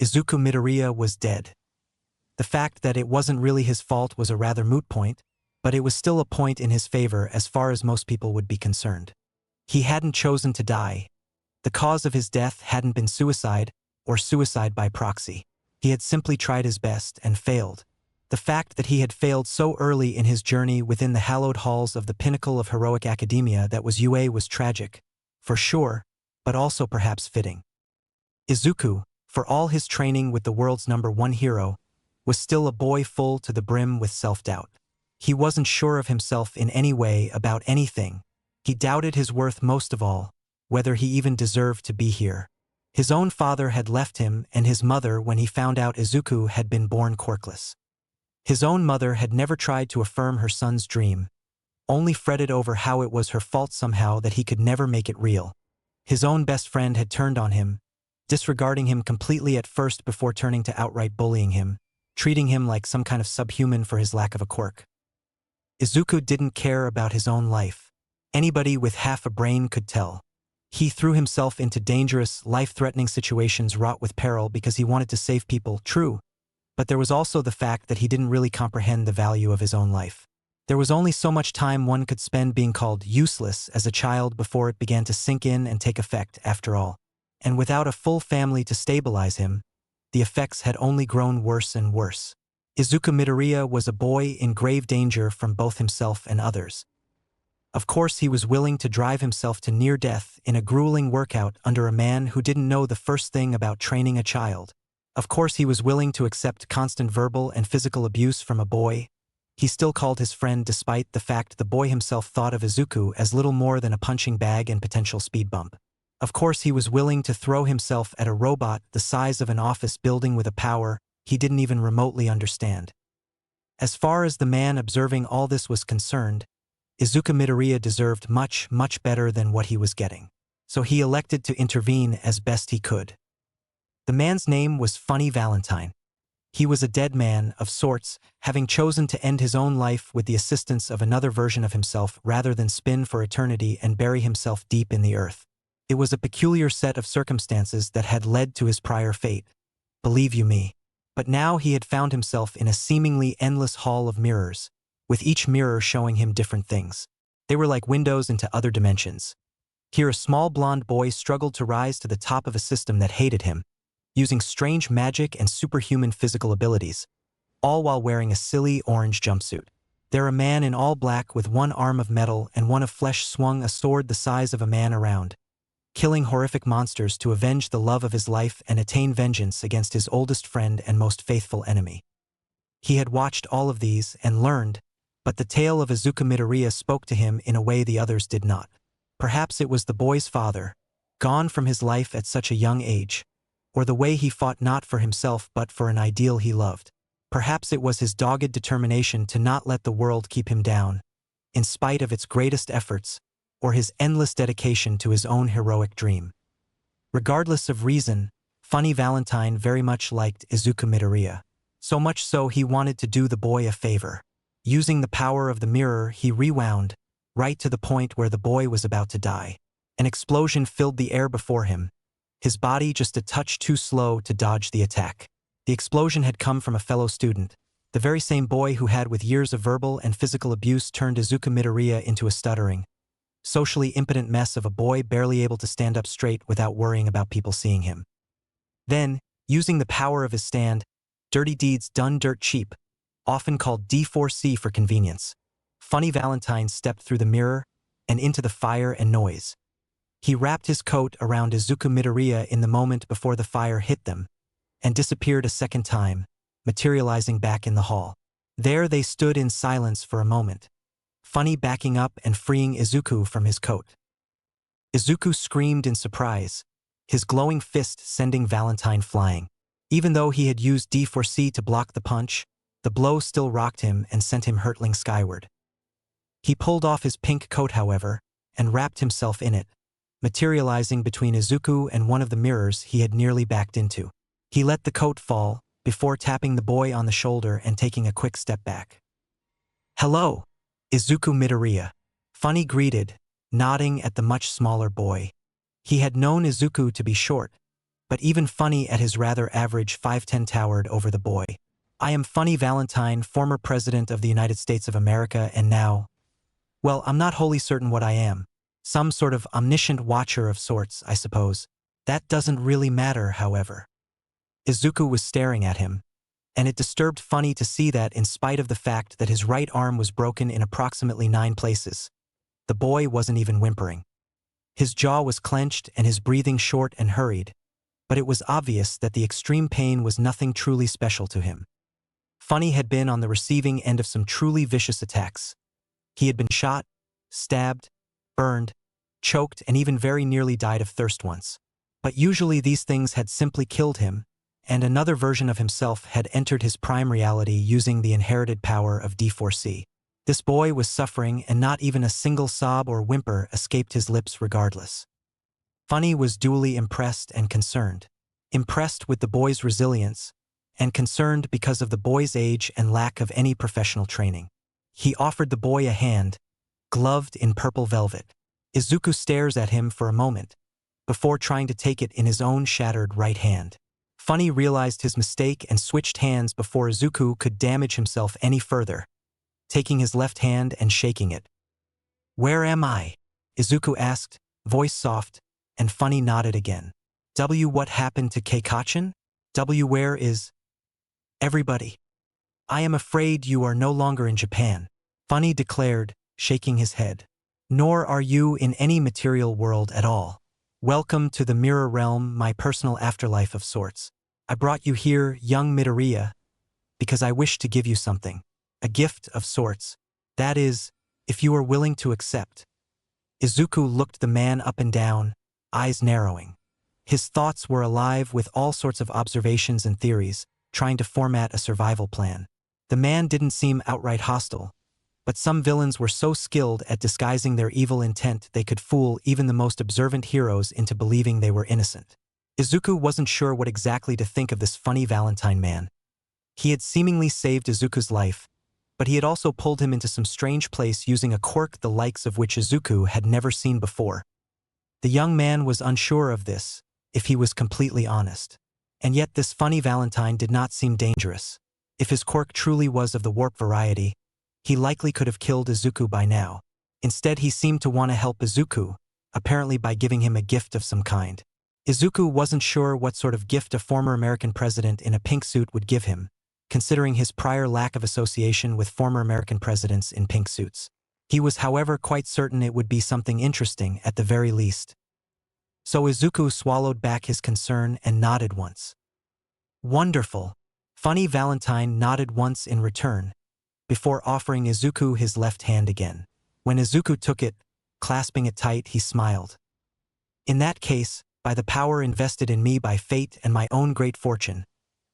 Izuku Midoriya was dead. The fact that it wasn't really his fault was a rather moot point, but it was still a point in his favor as far as most people would be concerned. He hadn't chosen to die. The cause of his death hadn't been suicide or suicide by proxy. He had simply tried his best and failed. The fact that he had failed so early in his journey within the hallowed halls of the pinnacle of heroic academia that was UA was tragic, for sure, but also perhaps fitting. Izuku, for all his training with the world's #1 hero, was still a boy full to the brim with self-doubt. He wasn't sure of himself in any way about anything. He doubted his worth most of all, whether he even deserved to be here. His own father had left him and his mother when he found out Izuku had been born quirkless. His own mother had never tried to affirm her son's dream, only fretted over how it was her fault somehow that he could never make it real. His own best friend had turned on him, disregarding him completely at first before turning to outright bullying him, treating him like some kind of subhuman for his lack of a quirk. Izuku didn't care about his own life. Anybody with half a brain could tell. He threw himself into dangerous, life-threatening situations wrought with peril because he wanted to save people, true. But there was also the fact that he didn't really comprehend the value of his own life. There was only so much time one could spend being called useless as a child before it began to sink in and take effect, after all. And without a full family to stabilize him, the effects had only grown worse and worse. Izuku Midoriya was a boy in grave danger from both himself and others. Of course he was willing to drive himself to near death in a grueling workout under a man who didn't know the first thing about training a child. Of course he was willing to accept constant verbal and physical abuse from a boy. He still called his friend despite the fact the boy himself thought of Izuku as little more than a punching bag and potential speed bump. Of course he was willing to throw himself at a robot the size of an office building with a power he didn't even remotely understand. As far as the man observing all this was concerned, Izuku Midoriya deserved much, much better than what he was getting. So he elected to intervene as best he could. The man's name was Funny Valentine. He was a dead man, of sorts, having chosen to end his own life with the assistance of another version of himself rather than spin for eternity and bury himself deep in the earth. It was a peculiar set of circumstances that had led to his prior fate, believe you me. But now he had found himself in a seemingly endless hall of mirrors, with each mirror showing him different things. They were like windows into other dimensions. Here a small blonde boy struggled to rise to the top of a system that hated him, using strange magic and superhuman physical abilities, all while wearing a silly orange jumpsuit. There a man in all black with one arm of metal and one of flesh swung a sword the size of a man around, killing horrific monsters to avenge the love of his life and attain vengeance against his oldest friend and most faithful enemy. He had watched all of these and learned, but the tale of Izuku Midoriya spoke to him in a way the others did not. Perhaps it was the boy's father, gone from his life at such a young age, or the way he fought not for himself but for an ideal he loved. Perhaps it was his dogged determination to not let the world keep him down, in spite of its greatest efforts, or his endless dedication to his own heroic dream. Regardless of reason, Funny Valentine very much liked Izuku Midoriya. So much so he wanted to do the boy a favor. Using the power of the mirror, he rewound, right to the point where the boy was about to die. An explosion filled the air before him, his body just a touch too slow to dodge the attack. The explosion had come from a fellow student, the very same boy who had with years of verbal and physical abuse turned Izuku Midoriya into a stuttering, socially impotent mess of a boy barely able to stand up straight without worrying about people seeing him. Then, using the power of his stand, dirty deeds done dirt cheap, often called D4C for convenience, Funny Valentine stepped through the mirror and into the fire and noise. He wrapped his coat around Izuku Midoriya in the moment before the fire hit them, and disappeared a second time, materializing back in the hall. There they stood in silence for a moment, Funny backing up and freeing Izuku from his coat. Izuku screamed in surprise, his glowing fist sending Valentine flying. Even though he had used D4C to block the punch, the blow still rocked him and sent him hurtling skyward. He pulled off his pink coat, however, and wrapped himself in it, materializing between Izuku and one of the mirrors he had nearly backed into. He let the coat fall, before tapping the boy on the shoulder and taking a quick step back. "Hello, Izuku Midoriya," Funny greeted, nodding at the much smaller boy. He had known Izuku to be short, but even Funny at his rather average 5'10" towered over the boy. I am Funny Valentine, former President of the United States of America, and now… Well, I'm not wholly certain what I am. Some sort of omniscient watcher of sorts, I suppose. That doesn't really matter, however. Izuku was staring at him, and it disturbed Funny to see that in spite of the fact that his right arm was broken in approximately 9 places, the boy wasn't even whimpering. His jaw was clenched and his breathing short and hurried, but it was obvious that the extreme pain was nothing truly special to him. Funny had been on the receiving end of some truly vicious attacks. He had been shot, stabbed, burned, choked, and even very nearly died of thirst once. But usually these things had simply killed him, and another version of himself had entered his prime reality using the inherited power of D4C. This boy was suffering, and not even a single sob or whimper escaped his lips regardless. Funny was duly impressed and concerned. Impressed with the boy's resilience, and concerned because of the boy's age and lack of any professional training. He offered the boy a hand, gloved in purple velvet. Izuku stares at him for a moment, before trying to take it in his own shattered right hand. Funny realized his mistake and switched hands before Izuku could damage himself any further, taking his left hand and shaking it. "Where am I?" Izuku asked, voice soft, and Funny nodded again. What happened to Keikachin? Where is everybody? I am afraid you are no longer in Japan, Funny declared, shaking his head. Nor are you in any material world at all. Welcome to the mirror realm, my personal afterlife of sorts. I brought you here, young Midoriya, because I wish to give you something. A gift of sorts. That is, if you are willing to accept. Izuku looked the man up and down, eyes narrowing. His thoughts were alive with all sorts of observations and theories, trying to format a survival plan. The man didn't seem outright hostile, but some villains were so skilled at disguising their evil intent they could fool even the most observant heroes into believing they were innocent. Izuku wasn't sure what exactly to think of this Funny Valentine man. He had seemingly saved Izuku's life, but he had also pulled him into some strange place using a quirk the likes of which Izuku had never seen before. The young man was unsure of this, if he was completely honest. And yet this Funny Valentine did not seem dangerous. If his quirk truly was of the warp variety, he likely could have killed Izuku by now. Instead, he seemed to want to help Izuku, apparently by giving him a gift of some kind. Izuku wasn't sure what sort of gift a former American president in a pink suit would give him, considering his prior lack of association with former American presidents in pink suits. He was, however, quite certain it would be something interesting at the very least. So Izuku swallowed back his concern and nodded once. Wonderful. Funny Valentine nodded once in return, before offering Izuku his left hand again. When Izuku took it, clasping it tight, he smiled. In that case, by the power invested in me by fate and my own great fortune,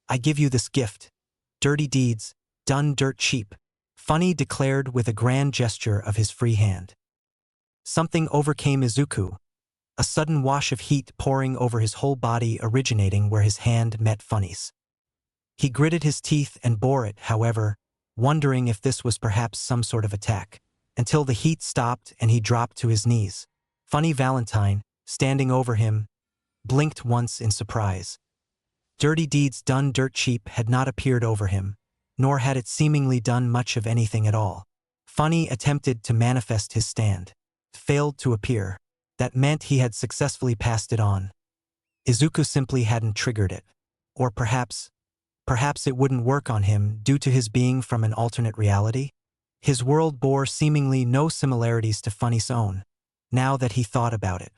I give you this gift. Dirty deeds, done dirt cheap, Funny declared with a grand gesture of his free hand. Something overcame Izuku, a sudden wash of heat pouring over his whole body originating where his hand met Funny's. He gritted his teeth and bore it, however, wondering if this was perhaps some sort of attack, until the heat stopped and he dropped to his knees. Funny Valentine, standing over him, blinked once in surprise. Dirty deeds done dirt cheap had not appeared over him, nor had it seemingly done much of anything at all. Funny attempted to manifest his stand. Failed to appear. That meant he had successfully passed it on. Izuku simply hadn't triggered it. Or perhaps it wouldn't work on him due to his being from an alternate reality? His world bore seemingly no similarities to Funny's own, now that he thought about it.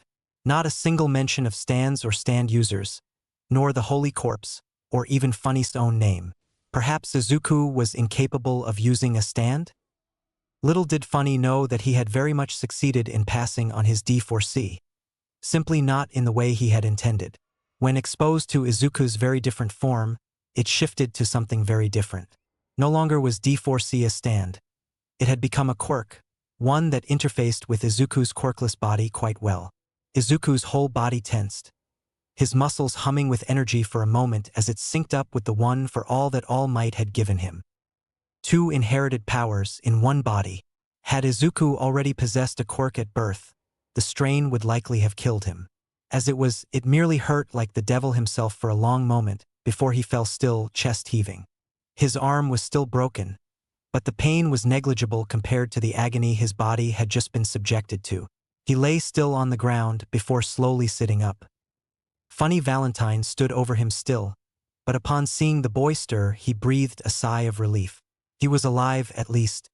Not a single mention of stands or stand users, nor the Holy Corpse, or even Funny's own name. Perhaps Izuku was incapable of using a stand? Little did Funny know that he had very much succeeded in passing on his D4C. Simply not in the way he had intended. When exposed to Izuku's very different form, it shifted to something very different. No longer was D4C a stand. It had become a quirk, one that interfaced with Izuku's quirkless body quite well. Izuku's whole body tensed, his muscles humming with energy for a moment as it synced up with the one for all that All Might had given him. 2 inherited powers in one body. Had Izuku already possessed a quirk at birth, the strain would likely have killed him. It merely hurt like the devil himself for a long moment, before he fell still, chest heaving. His arm was still broken, but the pain was negligible compared to the agony his body had just been subjected to. He lay still on the ground before slowly sitting up. Funny Valentine stood over him still, but upon seeing the boy stir, he breathed a sigh of relief. He was alive, at least.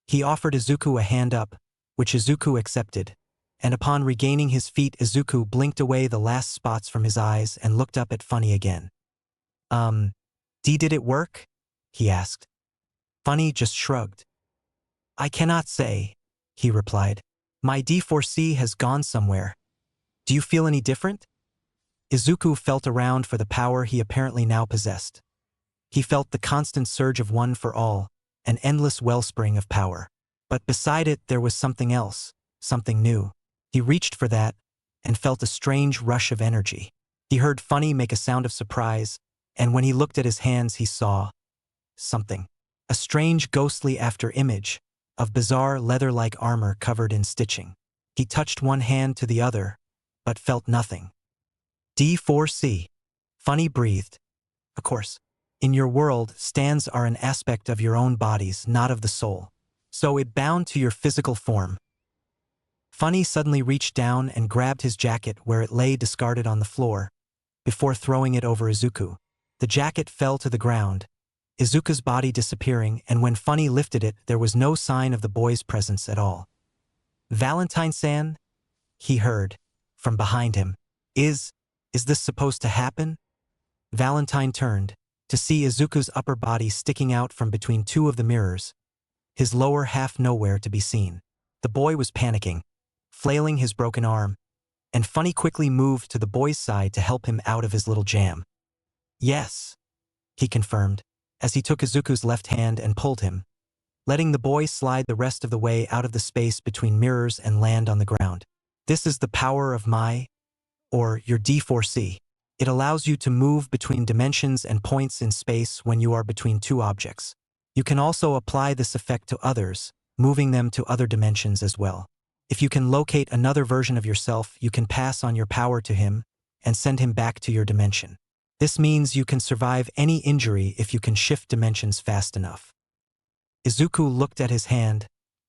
He offered Izuku a hand up, which Izuku accepted, and upon regaining his feet, Izuku blinked away the last spots from his eyes and looked up at Funny again. Did it work?" he asked. Funny just shrugged. "I cannot say," he replied. "My D4C has gone somewhere. Do you feel any different?" Izuku felt around for the power he apparently now possessed. He felt the constant surge of one for all, an endless wellspring of power. But beside it there was something else, something new. He reached for that, and felt a strange rush of energy. He heard Funny make a sound of surprise, and when he looked at his hands he saw something. A strange ghostly after-image of bizarre leather-like armor covered in stitching. He touched one hand to the other, but felt nothing. D4C. Funny breathed. "Of course. In your world, stands are an aspect of your own bodies, not of the soul. So it bound to your physical form." Funny suddenly reached down and grabbed his jacket where it lay discarded on the floor, before throwing it over Izuku. The jacket fell to the ground, Izuku's body disappearing, and when Funny lifted it, there was no sign of the boy's presence at all. "Valentine-san?" he heard, from behind him. Is this supposed to happen?" Valentine turned, to see Izuku's upper body sticking out from between two of the mirrors, his lower half nowhere to be seen. The boy was panicking, flailing his broken arm, and Funny quickly moved to the boy's side to help him out of his little jam. "Yes," he confirmed, as he took Izuku's left hand and pulled him, letting the boy slide the rest of the way out of the space between mirrors and land on the ground. "This is the power of your D4C. It allows you to move between dimensions and points in space when you are between two objects. You can also apply this effect to others, moving them to other dimensions as well. If you can locate another version of yourself, you can pass on your power to him and send him back to your dimension. This means you can survive any injury if you can shift dimensions fast enough." Izuku looked at his hand,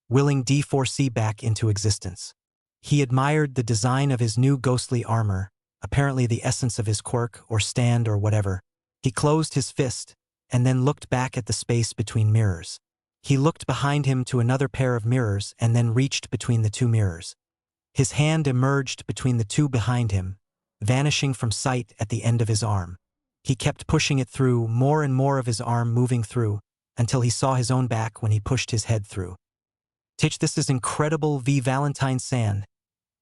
willing D4C back into existence. He admired the design of his new ghostly armor, apparently the essence of his quirk or stand or whatever. He closed his fist, and then looked back at the space between mirrors. He looked behind him to another pair of mirrors and then reached between the two mirrors. His hand emerged between the two behind him, vanishing from sight at the end of his arm. He kept pushing it through, more and more of his arm moving through, until he saw his own back when he pushed his head through. This is incredible, V. Valentine-san,"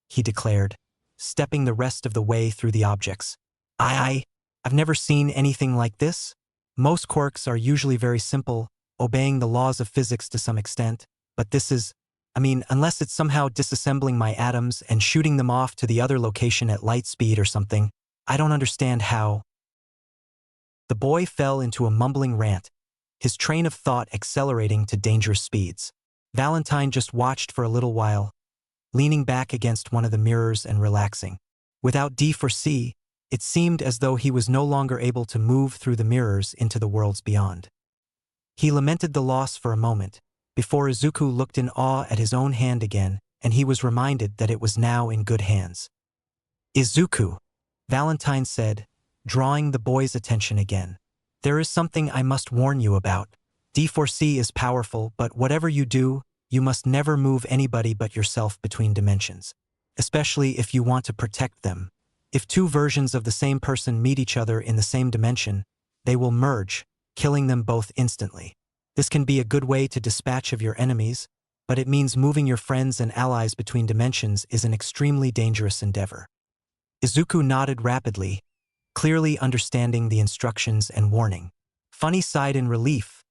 he declared, stepping the rest of the way through the objects. I've never seen anything like this. Most quirks are usually very simple, obeying the laws of physics to some extent, but this is, unless it's somehow disassembling my atoms and shooting them off to the other location at light speed or something, I don't understand how." The boy fell into a mumbling rant, his train of thought accelerating to dangerous speeds. Valentine just watched for a little while, leaning back against one of the mirrors and relaxing. Without D4C, it seemed as though he was no longer able to move through the mirrors into the worlds beyond. He lamented the loss for a moment, before Izuku looked in awe at his own hand again, and he was reminded that it was now in good hands. "Izuku," Valentine said, drawing the boy's attention again. "There is something I must warn you about. D4C is powerful, but whatever you do, you must never move anybody but yourself between dimensions, especially if you want to protect them. If two versions of the same person meet each other in the same dimension, they will merge, killing them both instantly. This can be a good way to dispatch of your enemies, but it means moving your friends and allies between dimensions is an extremely dangerous endeavor." Izuku nodded rapidly, clearly understanding the instructions and warning. Funny sighed in relief.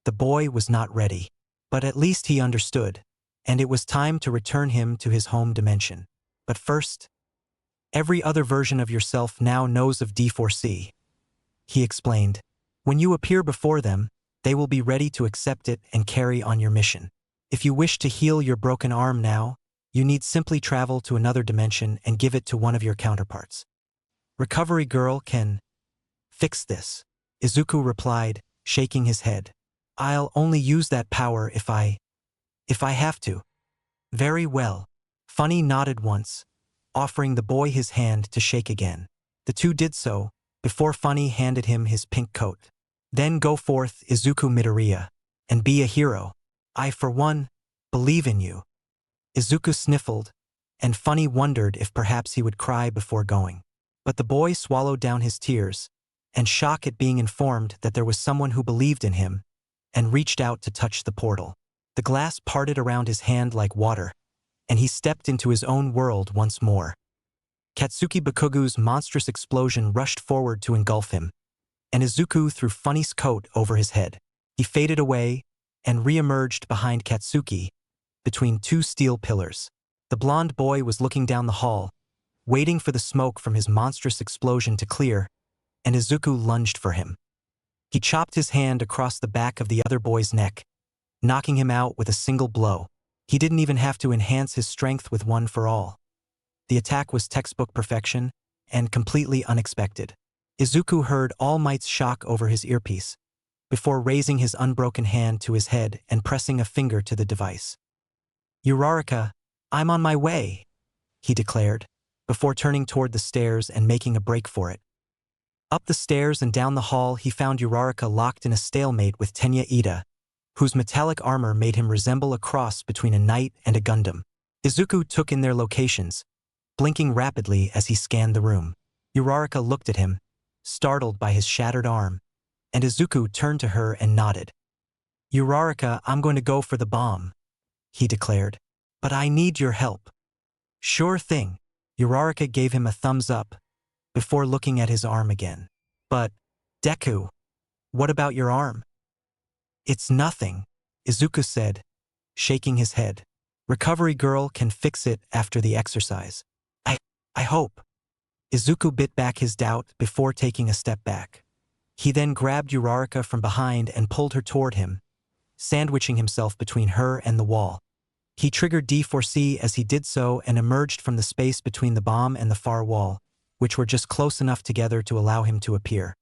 The boy was not ready, but at least he understood, and it was time to return him to his home dimension. But first, every other version of yourself now knows of D4C, he explained. When you appear before them, they will be ready to accept it and carry on your mission. If you wish to heal your broken arm now, You need simply travel to another dimension and give it to one of your counterparts. Recovery Girl can fix this, Izuku replied, shaking his head. I'll only use that power if I have to. Very well. Funny nodded once, offering the boy his hand to shake again. The two did so, before Funny handed him his pink coat. Then go forth, Izuku Midoriya, and be a hero. I, for one, believe in you. Izuku sniffled, and Funny wondered if perhaps he would cry before going. But the boy swallowed down his tears, and shock at being informed that there was someone who believed in him, and reached out to touch the portal. The glass parted around his hand like water, and he stepped into his own world once more. Katsuki Bakugu's monstrous explosion rushed forward to engulf him, and Izuku threw Funny's coat over his head. He faded away and re-emerged behind Katsuki, between two steel pillars. The blonde boy was looking down the hall, waiting for the smoke from his monstrous explosion to clear, and Izuku lunged for him. He chopped his hand across the back of the other boy's neck, knocking him out with a single blow. He didn't even have to enhance his strength with one for all. The attack was textbook perfection and completely unexpected. Izuku heard All Might's shock over his earpiece, before raising his unbroken hand to his head and pressing a finger to the device. Uraraka, I'm on my way, he declared, before turning toward the stairs and making a break for it. Up the stairs and down the hall he found Uraraka locked in a stalemate with Tenya Ida, whose metallic armor made him resemble a cross between a knight and a Gundam. Izuku took in their locations, blinking rapidly as he scanned the room. Uraraka looked at him, startled by his shattered arm, and Izuku turned to her and nodded. Uraraka, I'm going to go for the bomb, he declared. But I need your help. Sure thing. Uraraka gave him a thumbs up, before looking at his arm again. But, Deku, what about your arm? It's nothing, Izuku said, shaking his head. Recovery Girl can fix it after the exercise. I hope. Izuku bit back his doubt before taking a step back. He then grabbed Uraraka from behind and pulled her toward him, sandwiching himself between her and the wall. He triggered D4C as he did so and emerged from the space between the bomb and the far wall, which were just close enough together to allow him to appear.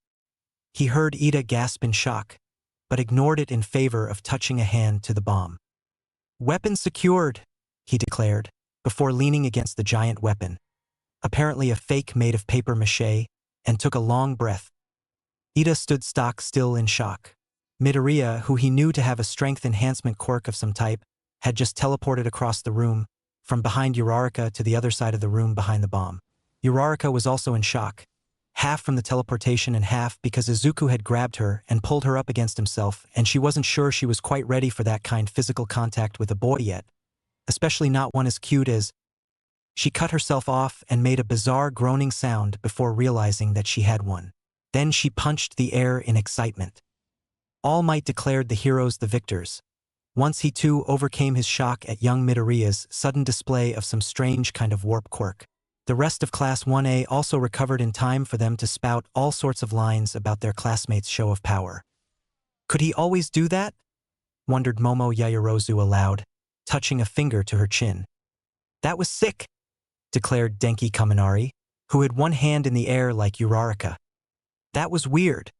He heard Ida gasp in shock, but ignored it in favor of touching a hand to the bomb. Weapon secured, he declared, before leaning against the giant weapon, apparently a fake made of paper mache, and took a long breath. Ida stood stock still in shock. Midoriya, who he knew to have a strength enhancement quirk of some type, had just teleported across the room, from behind Uraraka to the other side of the room behind the bomb. Uraraka was also in shock, half from the teleportation and half because Izuku had grabbed her and pulled her up against himself, and she wasn't sure she was quite ready for that kind of physical contact with a boy yet, especially not one as cute as... She cut herself off and made a bizarre groaning sound before realizing that she had one. Then she punched the air in excitement. All Might declared the heroes the victors. Once he too overcame his shock at young Midoriya's sudden display of some strange kind of warp quirk. The rest of Class 1A also recovered in time for them to spout all sorts of lines about their classmates' show of power. Could he always do that? Wondered Momo Yaoyorozu aloud, touching a finger to her chin. That was sick, declared Denki Kaminari, who had one hand in the air like Uraraka. That was weird,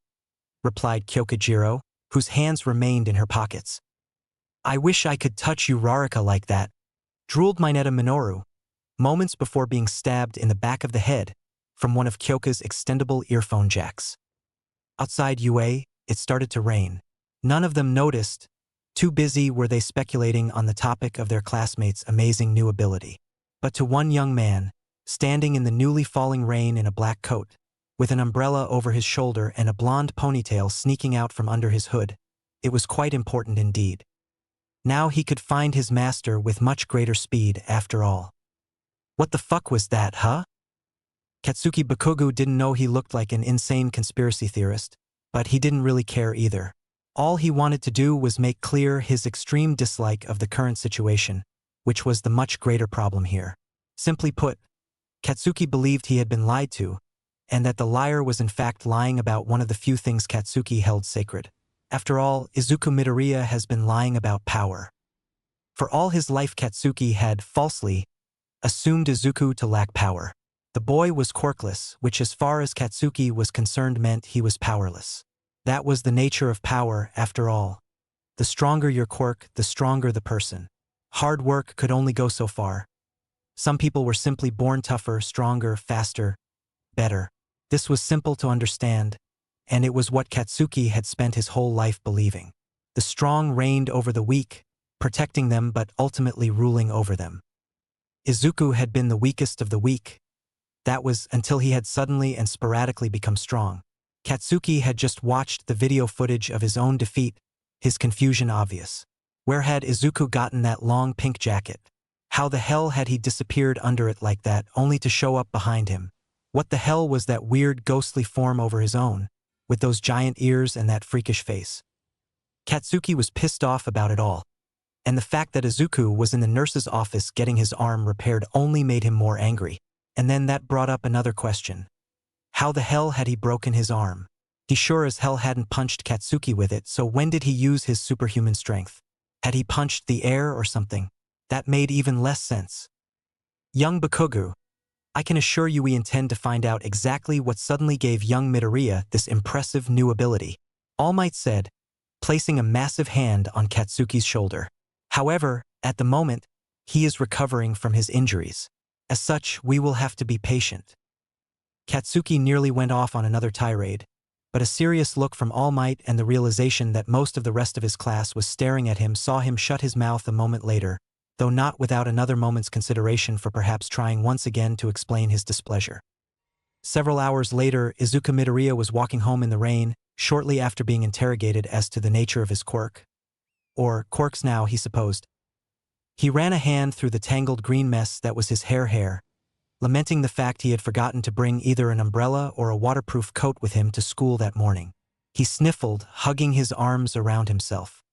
replied Kyokujiro, whose hands remained in her pockets. I wish I could touch Uraraka like that, drooled Mineta Minoru, moments before being stabbed in the back of the head from one of Kyoka's extendable earphone jacks. Outside UA, it started to rain. None of them noticed, too busy were they speculating on the topic of their classmates' amazing new ability. But to one young man, standing in the newly falling rain in a black coat, with an umbrella over his shoulder and a blonde ponytail sneaking out from under his hood, it was quite important indeed. Now he could find his master with much greater speed after all. What the fuck was that, huh? Katsuki Bakugu didn't know he looked like an insane conspiracy theorist, but he didn't really care either. All he wanted to do was make clear his extreme dislike of the current situation, which was the much greater problem here. Simply put, Katsuki believed he had been lied to, and that the liar was in fact lying about one of the few things Katsuki held sacred. After all, Izuku Midoriya has been lying about power. For all his life Katsuki had, falsely, assumed Izuku to lack power. The boy was quirkless, which as far as Katsuki was concerned meant he was powerless. That was the nature of power, after all. The stronger your quirk, the stronger the person. Hard work could only go so far. Some people were simply born tougher, stronger, faster, better. This was simple to understand, and it was what Katsuki had spent his whole life believing. The strong reigned over the weak, protecting them but ultimately ruling over them. Izuku had been the weakest of the weak. That was until he had suddenly and sporadically become strong. Katsuki had just watched the video footage of his own defeat, his confusion obvious. Where had Izuku gotten that long pink jacket? How the hell had he disappeared under it like that, only to show up behind him? What the hell was that weird ghostly form over his own, with those giant ears and that freakish face? Katsuki was pissed off about it all. And the fact that Izuku was in the nurse's office getting his arm repaired only made him more angry. And then that brought up another question. How the hell had he broken his arm? He sure as hell hadn't punched Katsuki with it, so when did he use his superhuman strength? Had he punched the air or something? That made even less sense. Young Bakugo, I can assure you we intend to find out exactly what suddenly gave young Midoriya this impressive new ability, All Might said, placing a massive hand on Katsuki's shoulder. However, at the moment, he is recovering from his injuries. As such, we will have to be patient. Katsuki nearly went off on another tirade, but a serious look from All Might and the realization that most of the rest of his class was staring at him saw him shut his mouth a moment later, though not without another moment's consideration for perhaps trying once again to explain his displeasure. Several hours later, Izuku Midoriya was walking home in the rain, shortly after being interrogated as to the nature of his quirk. Or quirks now, he supposed. He ran a hand through the tangled green mess that was his hair, lamenting the fact he had forgotten to bring either an umbrella or a waterproof coat with him to school that morning. He sniffled, hugging his arms around himself.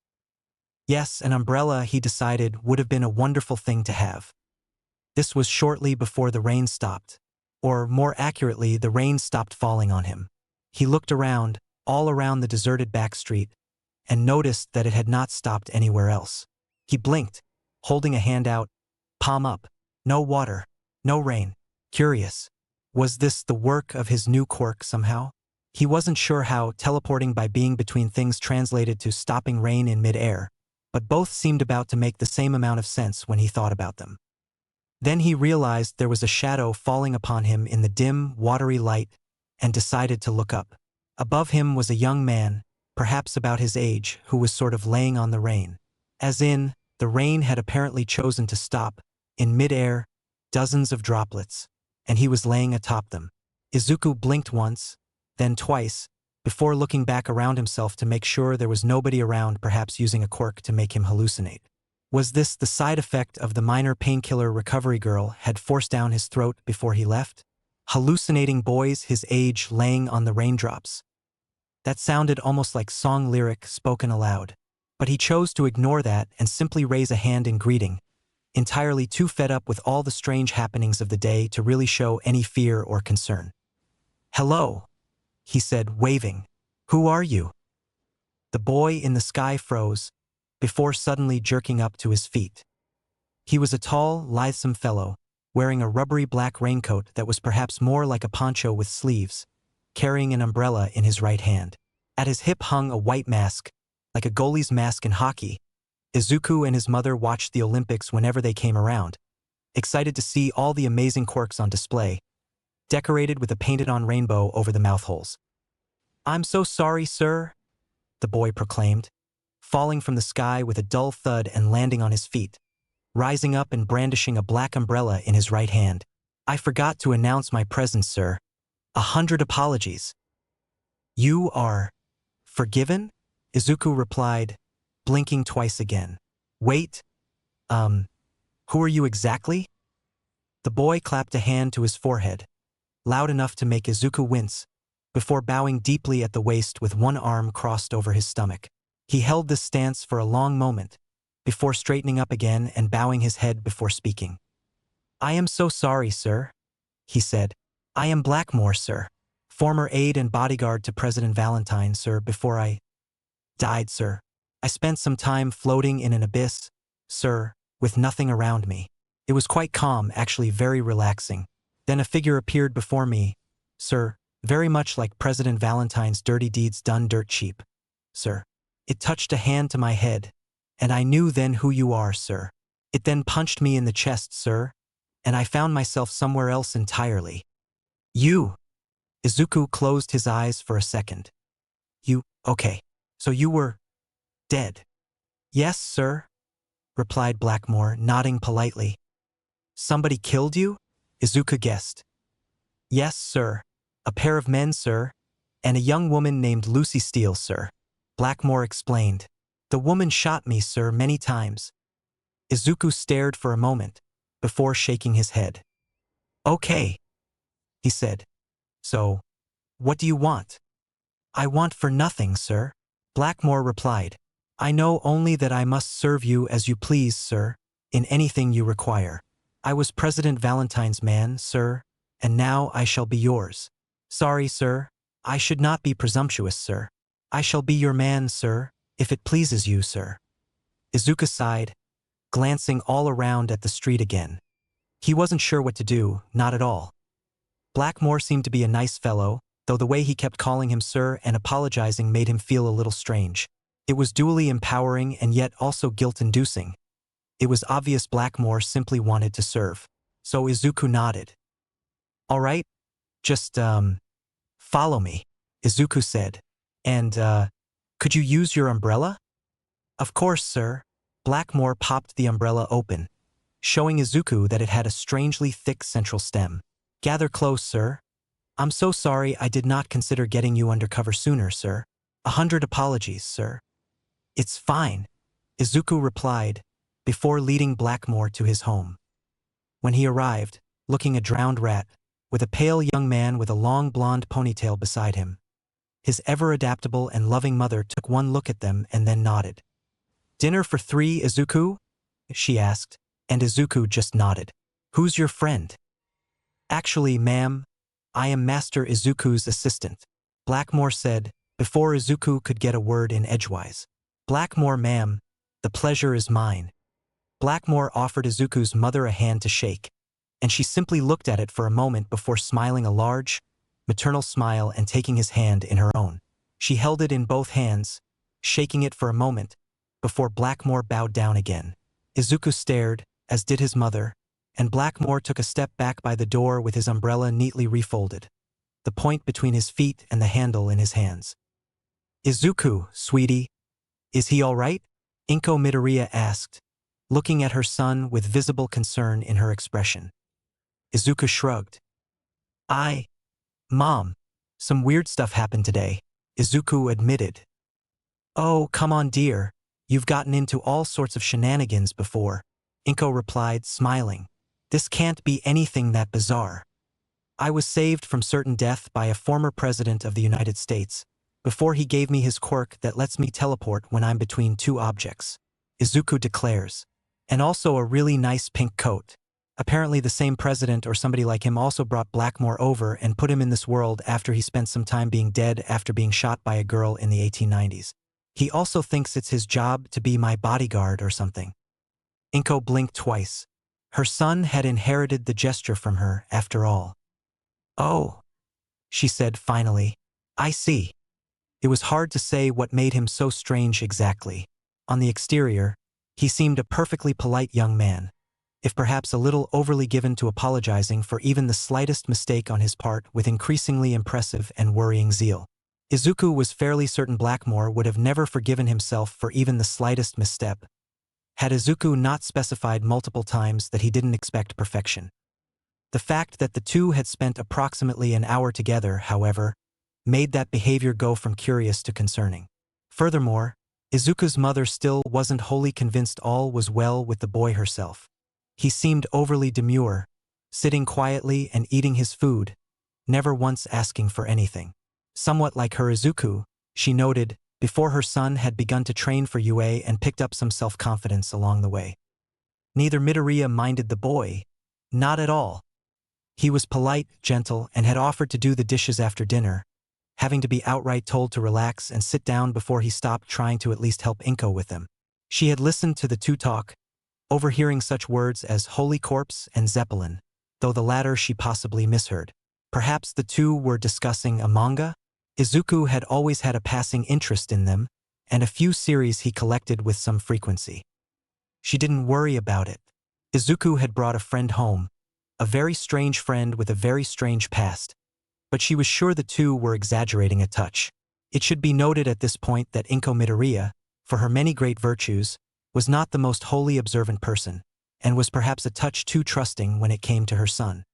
Yes, an umbrella, he decided, would have been a wonderful thing to have. This was shortly before the rain stopped. Or, more accurately, the rain stopped falling on him. He looked around, all around the deserted back street, and noticed that it had not stopped anywhere else. He blinked, holding a hand out, palm up. No water, no rain. Curious. Was this the work of his new quirk somehow? He wasn't sure how teleporting by being between things translated to stopping rain in mid-air, but both seemed about to make the same amount of sense when he thought about them. Then he realized there was a shadow falling upon him in the dim, watery light, and decided to look up. Above him was a young man, perhaps about his age, who was sort of laying on the rain. As in, the rain had apparently chosen to stop, in mid-air, dozens of droplets, and he was laying atop them. Izuku blinked once, then twice, before looking back around himself to make sure there was nobody around, perhaps using a quirk to make him hallucinate. Was this the side effect of the minor painkiller recovery girl had forced down his throat before he left? Hallucinating boys his age laying on the raindrops. That sounded almost like song lyric spoken aloud. But he chose to ignore that and simply raise a hand in greeting, entirely too fed up with all the strange happenings of the day to really show any fear or concern. "Hello," he said, waving. "Who are you?" The boy in the sky froze, before suddenly jerking up to his feet. He was a tall, lithesome fellow, wearing a rubbery black raincoat that was perhaps more like a poncho with sleeves, carrying an umbrella in his right hand. At his hip hung a white mask, like a goalie's mask in hockey. Izuku and his mother watched the Olympics whenever they came around, excited to see all the amazing quirks on display, decorated with a painted-on rainbow over the mouthholes. "I'm so sorry, sir," the boy proclaimed, falling from the sky with a dull thud and landing on his feet, rising up and brandishing a black umbrella in his right hand. "I forgot to announce my presence, sir. 100 apologies." "You are forgiven?" Izuku replied, blinking twice again. "Wait, who are you exactly?" The boy clapped a hand to his forehead, loud enough to make Izuku wince, before bowing deeply at the waist with one arm crossed over his stomach. He held this stance for a long moment, before straightening up again and bowing his head before speaking. "I am so sorry, sir," he said. "I am Blackmore, sir. Former aide and bodyguard to President Valentine, sir, before I died, sir. I spent some time floating in an abyss, sir, with nothing around me. It was quite calm, actually very relaxing. Then a figure appeared before me. Sir, very much like President Valentine's dirty deeds done dirt cheap. Sir. It touched a hand to my head, and I knew then who you are, sir. It then punched me in the chest, sir, and I found myself somewhere else entirely. You. Izuku closed his eyes for a second. You, okay. So you were dead. Yes, sir, replied Blackmore, nodding politely. Somebody killed you? Izuku guessed. Yes, sir. A pair of men, sir, and a young woman named Lucy Steele, sir. Blackmore explained. The woman shot me, sir, many times. Izuku stared for a moment, before shaking his head. Okay, he said. So, what do you want? I want for nothing, sir. Blackmore replied. I know only that I must serve you as you please, sir, in anything you require. I was President Valentine's man, sir, and now I shall be yours. Sorry, sir. I should not be presumptuous, sir. I shall be your man, sir, if it pleases you, sir. Izuku sighed, glancing all around at the street again. He wasn't sure what to do, not at all. Blackmore seemed to be a nice fellow, though the way he kept calling him sir and apologizing made him feel a little strange. It was duly empowering and yet also guilt-inducing. It was obvious Blackmore simply wanted to serve. So Izuku nodded. All right, just, follow me, Izuku said. And, could you use your umbrella? Of course, sir. Blackmore popped the umbrella open, showing Izuku that it had a strangely thick central stem. Gather close, sir. I'm so sorry I did not consider getting you undercover sooner, sir. 100 apologies, sir. It's fine, Izuku replied, before leading Blackmore to his home. When he arrived, looking a drowned rat, with a pale young man with a long blonde ponytail beside him, his ever-adaptable and loving mother took one look at them and then nodded. Dinner for 3, Izuku? She asked, and Izuku just nodded. Who's your friend? Actually, ma'am, I am Master Izuku's assistant, Blackmore said, before Izuku could get a word in edgewise. Blackmore, ma'am, the pleasure is mine. Blackmore offered Izuku's mother a hand to shake, and she simply looked at it for a moment before smiling a large, maternal smile and taking his hand in her own. She held it in both hands, shaking it for a moment, before Blackmore bowed down again. Izuku stared, as did his mother, and Blackmore took a step back by the door with his umbrella neatly refolded, the point between his feet and the handle in his hands. Izuku, sweetie, is he all right? Inko Midoriya asked, looking at her son with visible concern in her expression. Izuku shrugged. Mom, some weird stuff happened today, Izuku admitted. Oh, come on, dear. You've gotten into all sorts of shenanigans before, Inko replied, smiling. This can't be anything that bizarre. I was saved from certain death by a former president of the United States, before he gave me his quirk that lets me teleport when I'm between two objects, Izuku declares. And also a really nice pink coat. Apparently the same president or somebody like him also brought Blackmore over and put him in this world after he spent some time being dead after being shot by a girl in the 1890s. He also thinks it's his job to be my bodyguard or something. Inko blinked twice. Her son had inherited the gesture from her, after all. Oh, she said finally. I see. It was hard to say what made him so strange exactly. On the exterior, he seemed a perfectly polite young man, if perhaps a little overly given to apologizing for even the slightest mistake on his part with increasingly impressive and worrying zeal. Izuku was fairly certain Blackmore would have never forgiven himself for even the slightest misstep, had Izuku not specified multiple times that he didn't expect perfection. The fact that the two had spent approximately an hour together, however, made that behavior go from curious to concerning. Furthermore, Izuku's mother still wasn't wholly convinced all was well with the boy herself. He seemed overly demure, sitting quietly and eating his food, never once asking for anything. Somewhat like her Izuku, she noted, before her son had begun to train for UA and picked up some self-confidence along the way. Neither Midoriya minded the boy, not at all. He was polite, gentle, and had offered to do the dishes after dinner, having to be outright told to relax and sit down before he stopped trying to at least help Inko with them. She had listened to the two talk, overhearing such words as Holy Corpse and Zeppelin, though the latter she possibly misheard. Perhaps the two were discussing a manga? Izuku had always had a passing interest in them, and a few series he collected with some frequency. She didn't worry about it. Izuku had brought a friend home, a very strange friend with a very strange past, but she was sure the two were exaggerating a touch. It should be noted at this point that Inko Midoriya, for her many great virtues, was not the most wholly observant person, and was perhaps a touch too trusting when it came to her son.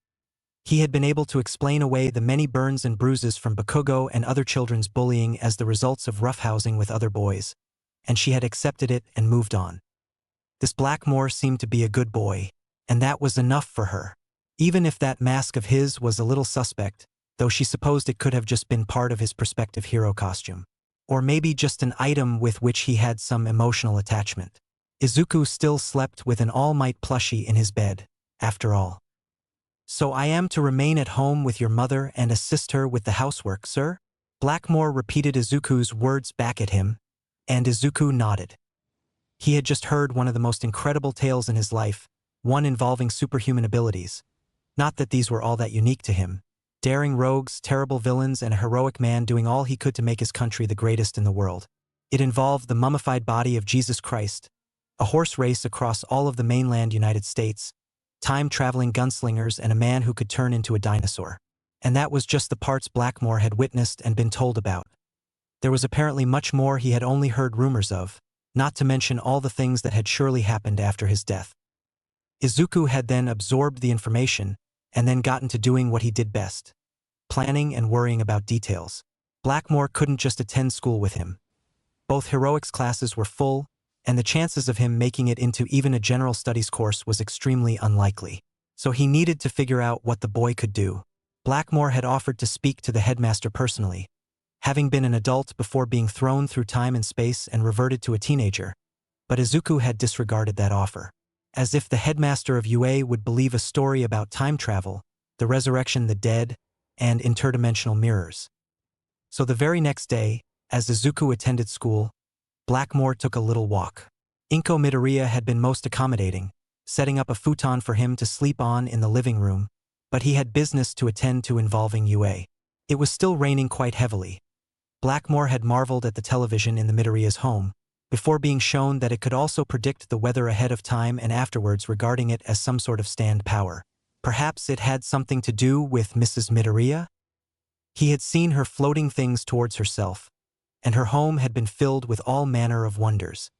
He had been able to explain away the many burns and bruises from Bakugo and other children's bullying as the results of roughhousing with other boys, and she had accepted it and moved on. This Blackmore seemed to be a good boy, and that was enough for her. Even if that mask of his was a little suspect, though she supposed it could have just been part of his prospective hero costume. Or maybe just an item with which he had some emotional attachment. Izuku still slept with an All Might plushie in his bed, after all. "So I am to remain at home with your mother and assist her with the housework, sir?" Blackmore repeated Izuku's words back at him, and Izuku nodded. He had just heard one of the most incredible tales in his life, one involving superhuman abilities. Not that these were all that unique to him. Daring rogues, terrible villains, and a heroic man doing all he could to make his country the greatest in the world. It involved the mummified body of Jesus Christ, a horse race across all of the mainland United States, time-traveling gunslingers, and a man who could turn into a dinosaur. And that was just the parts Blackmore had witnessed and been told about. There was apparently much more he had only heard rumors of, not to mention all the things that had surely happened after his death. Izuku had then absorbed the information, and then gotten to doing what he did best, planning and worrying about details. Blackmore couldn't just attend school with him. Both heroics classes were full, and the chances of him making it into even a general studies course was extremely unlikely. So he needed to figure out what the boy could do. Blackmore had offered to speak to the headmaster personally, having been an adult before being thrown through time and space and reverted to a teenager, but Izuku had disregarded that offer. As if the headmaster of UA would believe a story about time travel, the resurrection, the dead, and interdimensional mirrors. So the very next day, as Izuku attended school, Blackmore took a little walk. Inko Midoriya had been most accommodating, setting up a futon for him to sleep on in the living room, but he had business to attend to involving UA. It was still raining quite heavily. Blackmore had marveled at the television in the Midoriya's home, before being shown that it could also predict the weather ahead of time and afterwards, regarding it as some sort of stand power. Perhaps it had something to do with Mrs. Midoriya? He had seen her floating things towards herself, and her home had been filled with all manner of wonders.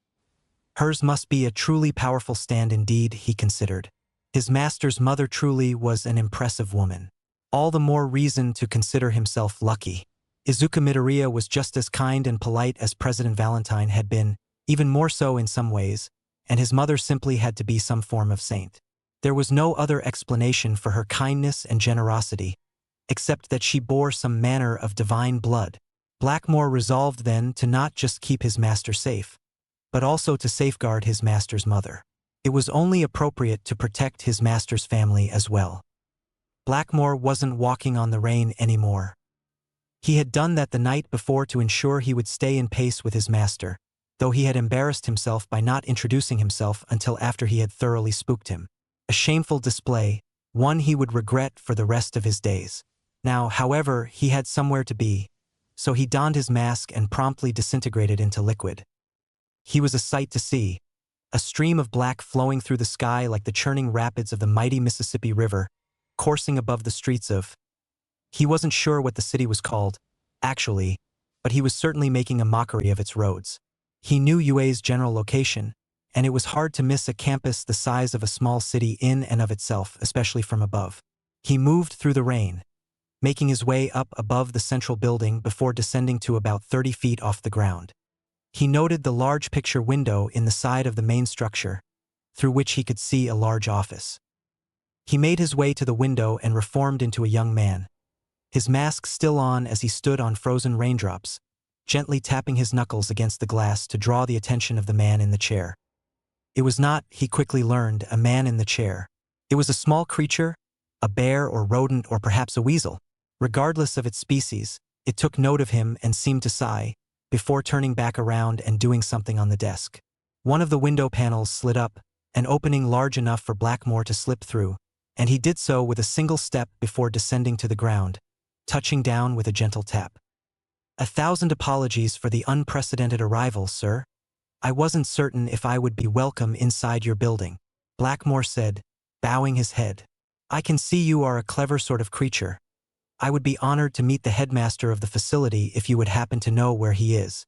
Hers must be a truly powerful stand indeed, he considered. His master's mother truly was an impressive woman. All the more reason to consider himself lucky. Izuku Midoriya was just as kind and polite as President Valentine had been, even more so in some ways, and his mother simply had to be some form of saint. There was no other explanation for her kindness and generosity, except that she bore some manner of divine blood. Blackmore resolved then to not just keep his master safe, but also to safeguard his master's mother. It was only appropriate to protect his master's family as well. Blackmore wasn't walking on the rain anymore. He had done that the night before to ensure he would stay in pace with his master, though he had embarrassed himself by not introducing himself until after he had thoroughly spooked him. A shameful display, one he would regret for the rest of his days. Now, however, he had somewhere to be, so he donned his mask and promptly disintegrated into liquid. He was a sight to see, a stream of black flowing through the sky like the churning rapids of the mighty Mississippi River, coursing above the streets of... He wasn't sure what the city was called, actually, but he was certainly making a mockery of its roads. He knew UA's general location, and it was hard to miss a campus the size of a small city in and of itself, especially from above. He moved through the rain, making his way up above the central building before descending to about 30 feet off the ground. He noted the large picture window in the side of the main structure, through which he could see a large office. He made his way to the window and reformed into a young man, his mask still on as he stood on frozen raindrops, gently tapping his knuckles against the glass to draw the attention of the man in the chair. It was not, he quickly learned, a man in the chair. It was a small creature, a bear or rodent or perhaps a weasel. Regardless of its species, it took note of him and seemed to sigh, before turning back around and doing something on the desk. One of the window panels slid up, an opening large enough for Blackmore to slip through, and he did so with a single step before descending to the ground, touching down with a gentle tap. "1,000 apologies for the unprecedented arrival, sir. I wasn't certain if I would be welcome inside your building," Blackmore said, bowing his head. "I can see you are a clever sort of creature. I would be honored to meet the headmaster of the facility if you would happen to know where he is."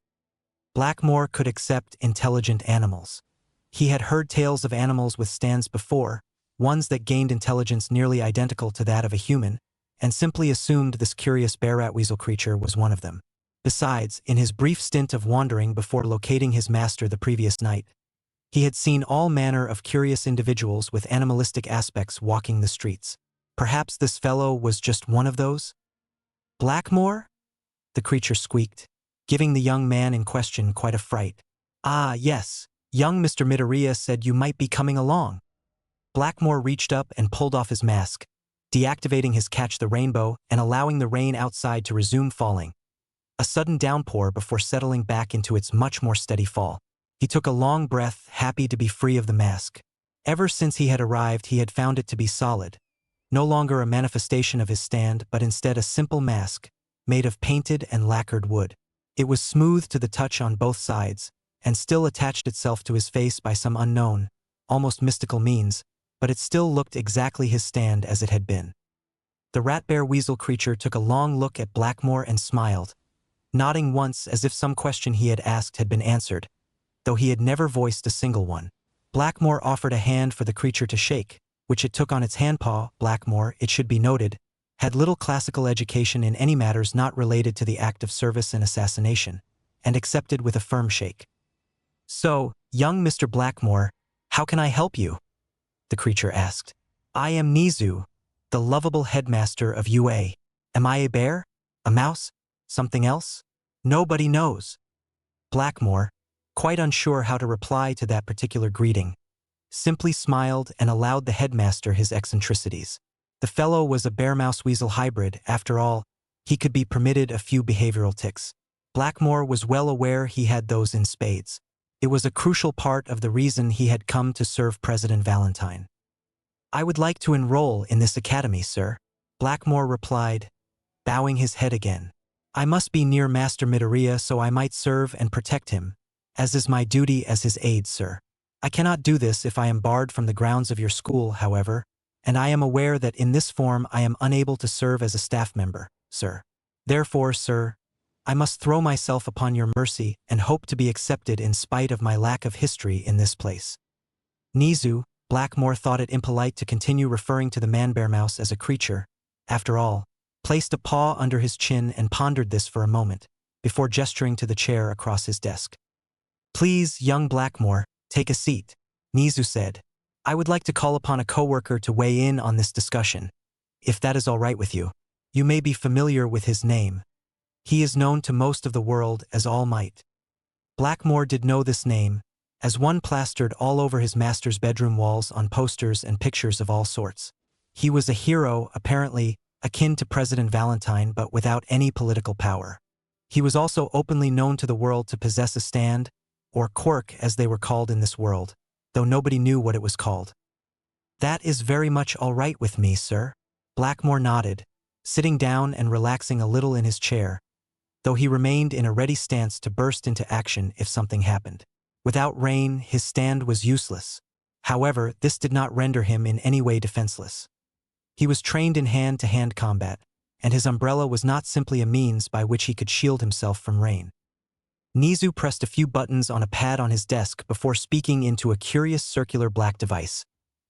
Blackmore could accept intelligent animals. He had heard tales of animals with stands before, ones that gained intelligence nearly identical to that of a human, and simply assumed this curious bear-rat-weasel creature was one of them. Besides, in his brief stint of wandering before locating his master the previous night, he had seen all manner of curious individuals with animalistic aspects walking the streets. Perhaps this fellow was just one of those? "Blackmore?" the creature squeaked, giving the young man in question quite a fright. "Ah, yes, young Mr. Midoriya said you might be coming along." Blackmore reached up and pulled off his mask, deactivating his Catch the Rainbow and allowing the rain outside to resume falling. A sudden downpour before settling back into its much more steady fall. He took a long breath, happy to be free of the mask. Ever since he had arrived, he had found it to be solid. No longer a manifestation of his stand, but instead a simple mask, made of painted and lacquered wood. It was smooth to the touch on both sides, and still attached itself to his face by some unknown, almost mystical means, but it still looked exactly his stand as it had been. The rat-bear-weasel creature took a long look at Blackmore and smiled, nodding once as if some question he had asked had been answered, though he had never voiced a single one. Blackmore offered a hand for the creature to shake, which it took on its handpaw. Blackmore, it should be noted, had little classical education in any matters not related to the act of service and assassination, and accepted with a firm shake. "So, young Mr. Blackmore, how can I help you?" the creature asked. "I am Nizu, the lovable headmaster of UA. Am I a bear? A mouse? Something else? Nobody knows." Blackmore, quite unsure how to reply to that particular greeting, simply smiled and allowed the headmaster his eccentricities. The fellow was a bear-mouse-weasel hybrid. After all, he could be permitted a few behavioral tics. Blackmore was well aware he had those in spades. It was a crucial part of the reason he had come to serve President Valentine. "I would like to enroll in this academy, sir," Blackmore replied, bowing his head again. "I must be near Master Midoriya so I might serve and protect him, as is my duty as his aide, sir. I cannot do this if I am barred from the grounds of your school, however, and I am aware that in this form I am unable to serve as a staff member, sir. Therefore, sir, I must throw myself upon your mercy and hope to be accepted in spite of my lack of history in this place." Nizu, Blackmore thought it impolite to continue referring to the man-bear-mouse as a creature. After all, placed a paw under his chin and pondered this for a moment, before gesturing to the chair across his desk. "Please, young Blackmore, take a seat," Nizu said. "I would like to call upon a coworker to weigh in on this discussion, if that is all right with you. You may be familiar with his name. He is known to most of the world as All Might." Blackmore did know this name, as one plastered all over his master's bedroom walls on posters and pictures of all sorts. He was a hero, apparently, akin to President Valentine but without any political power. He was also openly known to the world to possess a stand, or quirk as they were called in this world, though nobody knew what it was called. "That is very much all right with me, sir," Blackmore nodded, sitting down and relaxing a little in his chair, though he remained in a ready stance to burst into action if something happened. Without rain, his stand was useless. However, this did not render him in any way defenseless. He was trained in hand-to-hand combat, and his umbrella was not simply a means by which he could shield himself from rain. Nizu pressed a few buttons on a pad on his desk before speaking into a curious circular black device,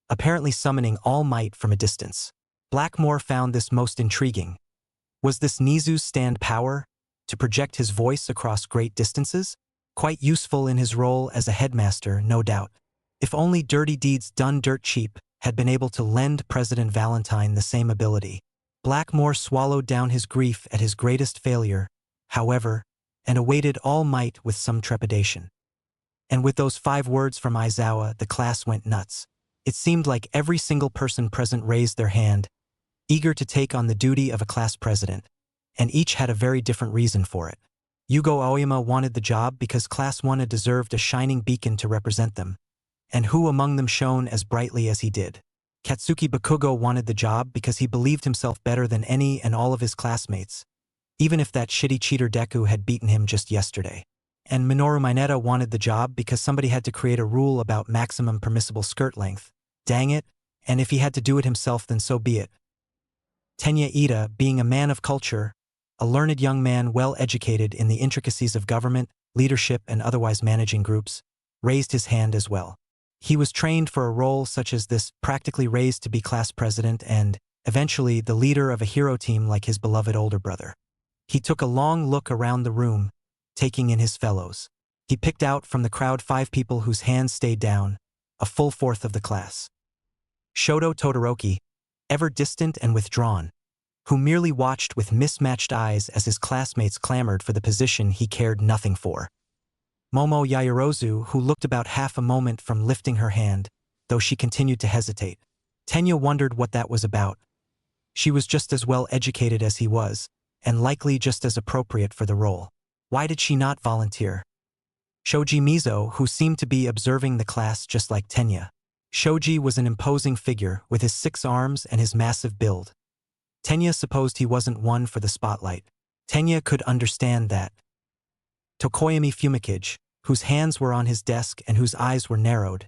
apparently summoning All Might from a distance. Blackmore found this most intriguing. Was this Nizu's stand power, to project his voice across great distances? Quite useful in his role as a headmaster, no doubt. If only Dirty Deeds Done Dirt Cheap had been able to lend President Valentine the same ability. Blackmore swallowed down his grief at his greatest failure, however, and awaited All Might with some trepidation. And with those 5 words from Aizawa, the class went nuts. It seemed like every single person present raised their hand, eager to take on the duty of a class president, and each had a very different reason for it. Yugo Aoyama wanted the job because Class 1 had deserved a shining beacon to represent them. and who among them shone as brightly as he did? Katsuki Bakugo wanted the job because he believed himself better than any and all of his classmates, even if that shitty cheater Deku had beaten him just yesterday. And Minoru Mineta wanted the job because somebody had to create a rule about maximum permissible skirt length. Dang it, and if he had to do it himself then so be it. Tenya Ida, being a man of culture, a learned young man well educated in the intricacies of government, leadership and otherwise managing groups, raised his hand as well. He was trained for a role such as this, practically raised to be class president and, eventually, the leader of a hero team like his beloved older brother. He took a long look around the room, taking in his fellows. He picked out from the crowd 5 people whose hands stayed down, a full fourth of the class. Shoto Todoroki, ever distant and withdrawn, who merely watched with mismatched eyes as his classmates clamored for the position he cared nothing for. Momo Yaoyorozu, who looked about half a moment from lifting her hand, though she continued to hesitate. Tenya wondered what that was about. She was just as well educated as he was, and likely just as appropriate for the role. Why did she not volunteer? Shoji Mizo, who seemed to be observing the class just like Tenya. Shoji was an imposing figure with his 6 arms and his massive build. Tenya supposed he wasn't one for the spotlight. Tenya could understand that. Tokoyami Fumikage, whose hands were on his desk and whose eyes were narrowed.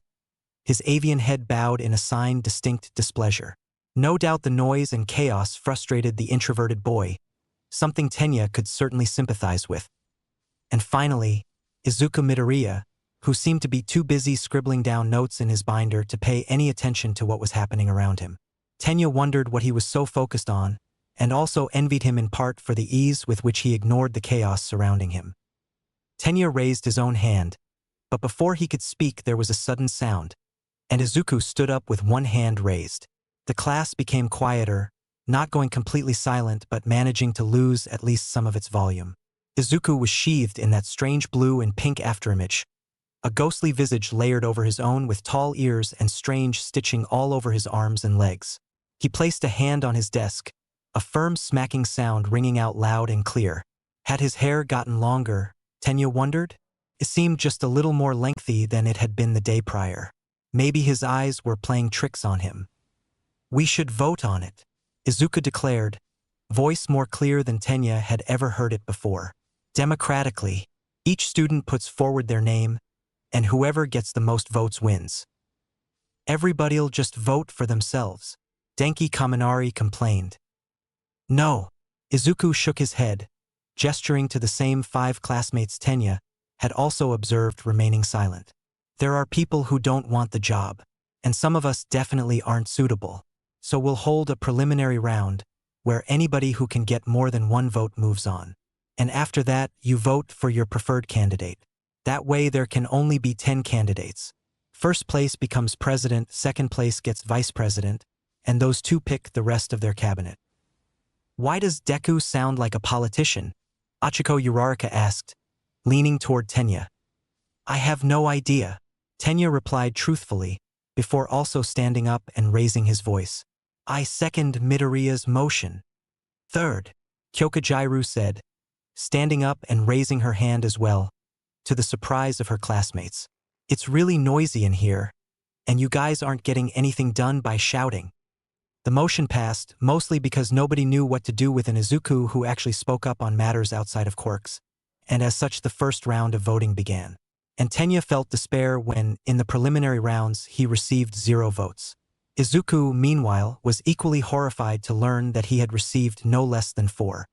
His avian head bowed in a sign distinct displeasure. No doubt the noise and chaos frustrated the introverted boy, something Tenya could certainly sympathize with. And finally, Izuku Midoriya, who seemed to be too busy scribbling down notes in his binder to pay any attention to what was happening around him. Tenya wondered what he was so focused on, and also envied him in part for the ease with which he ignored the chaos surrounding him. Tenya raised his own hand, but before he could speak there was a sudden sound, and Izuku stood up with one hand raised. The class became quieter, not going completely silent but managing to lose at least some of its volume. Izuku was sheathed in that strange blue and pink afterimage, a ghostly visage layered over his own with tall ears and strange stitching all over his arms and legs. He placed a hand on his desk, a firm smacking sound ringing out loud and clear. Had his hair gotten longer, Tenya wondered? It seemed just a little more lengthy than it had been the day prior. Maybe his eyes were playing tricks on him. "We should vote on it," Izuku declared, voice more clear than Tenya had ever heard it before. "Democratically, each student puts forward their name, and whoever gets the most votes wins. Everybody'll just vote for themselves," Denki Kaminari complained. "No," Izuku shook his head, gesturing to the same 5 classmates Tenya had also observed remaining silent. "There are people who don't want the job, and some of us definitely aren't suitable. So we'll hold a preliminary round, where anybody who can get more than 1 vote moves on. And after that, you vote for your preferred candidate. That way there can only be 10 candidates. First place becomes president, second place gets vice president, and those 2 pick the rest of their cabinet." "Why does Deku sound like a politician?" Achiko Uraraka asked, leaning toward Tenya. "I have no idea," Tenya replied truthfully, before also standing up and raising his voice. "I second Midoriya's motion." "Third," Kyokujairu said, standing up and raising her hand as well, to the surprise of her classmates. "It's really noisy in here, and you guys aren't getting anything done by shouting." The motion passed, mostly because nobody knew what to do with an Izuku who actually spoke up on matters outside of quirks, and as such the first round of voting began. And Tenya felt despair when, in the preliminary rounds, he received 0 votes. Izuku, meanwhile, was equally horrified to learn that he had received no less than 4.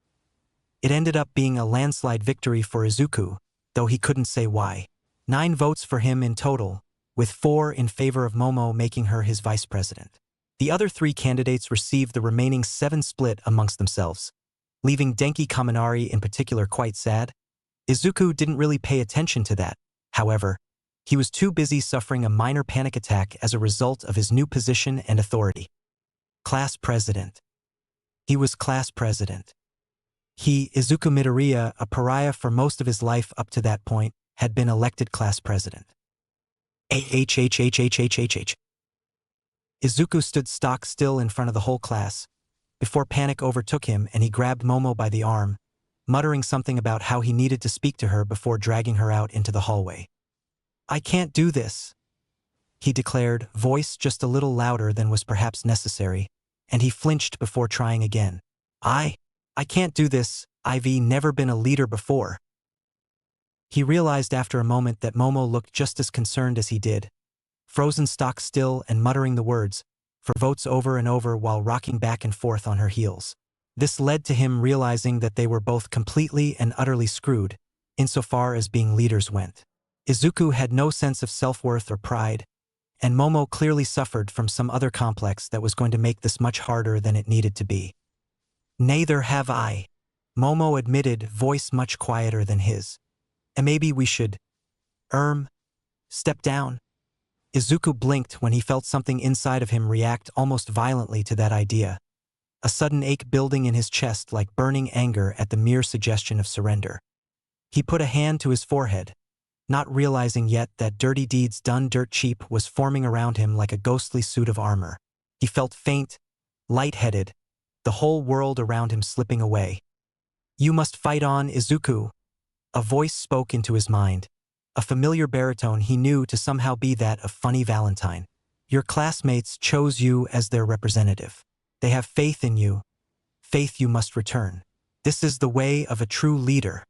It ended up being a landslide victory for Izuku, though he couldn't say why. 9 votes for him in total, with 4 in favor of Momo making her his vice president. The other 3 candidates received the remaining 7 split amongst themselves, leaving Denki Kaminari in particular quite sad. Izuku didn't really pay attention to that, however. He was too busy suffering a minor panic attack as a result of his new position and authority. Class president. He was class president. He, Izuku Midoriya, a pariah for most of his life up to that point, had been elected class president. Izuku stood stock still in front of the whole class, before panic overtook him and he grabbed Momo by the arm, muttering something about how he needed to speak to her before dragging her out into the hallway. "I can't do this," he declared, voice just a little louder than was perhaps necessary, and he flinched before trying again. I can't do this, I've never been a leader before. He realized after a moment that Momo looked just as concerned as he did, frozen stock still and muttering the words, for votes over and over while rocking back and forth on her heels. This led to him realizing that they were both completely and utterly screwed, insofar as being leaders went. Izuku had no sense of self-worth or pride, and Momo clearly suffered from some other complex that was going to make this much harder than it needed to be. Neither have I, Momo admitted, voice much quieter than his. And maybe we should, step down. Izuku blinked when he felt something inside of him react almost violently to that idea. A sudden ache building in his chest like burning anger at the mere suggestion of surrender. He put a hand to his forehead, not realizing yet that dirty deeds done dirt cheap was forming around him like a ghostly suit of armor. He felt faint, lightheaded, the whole world around him slipping away. You must fight on, Izuku. A voice spoke into his mind, a familiar baritone he knew to somehow be that of Funny Valentine. Your classmates chose you as their representative. They have faith in you. Faith you must return. This is the way of a true leader.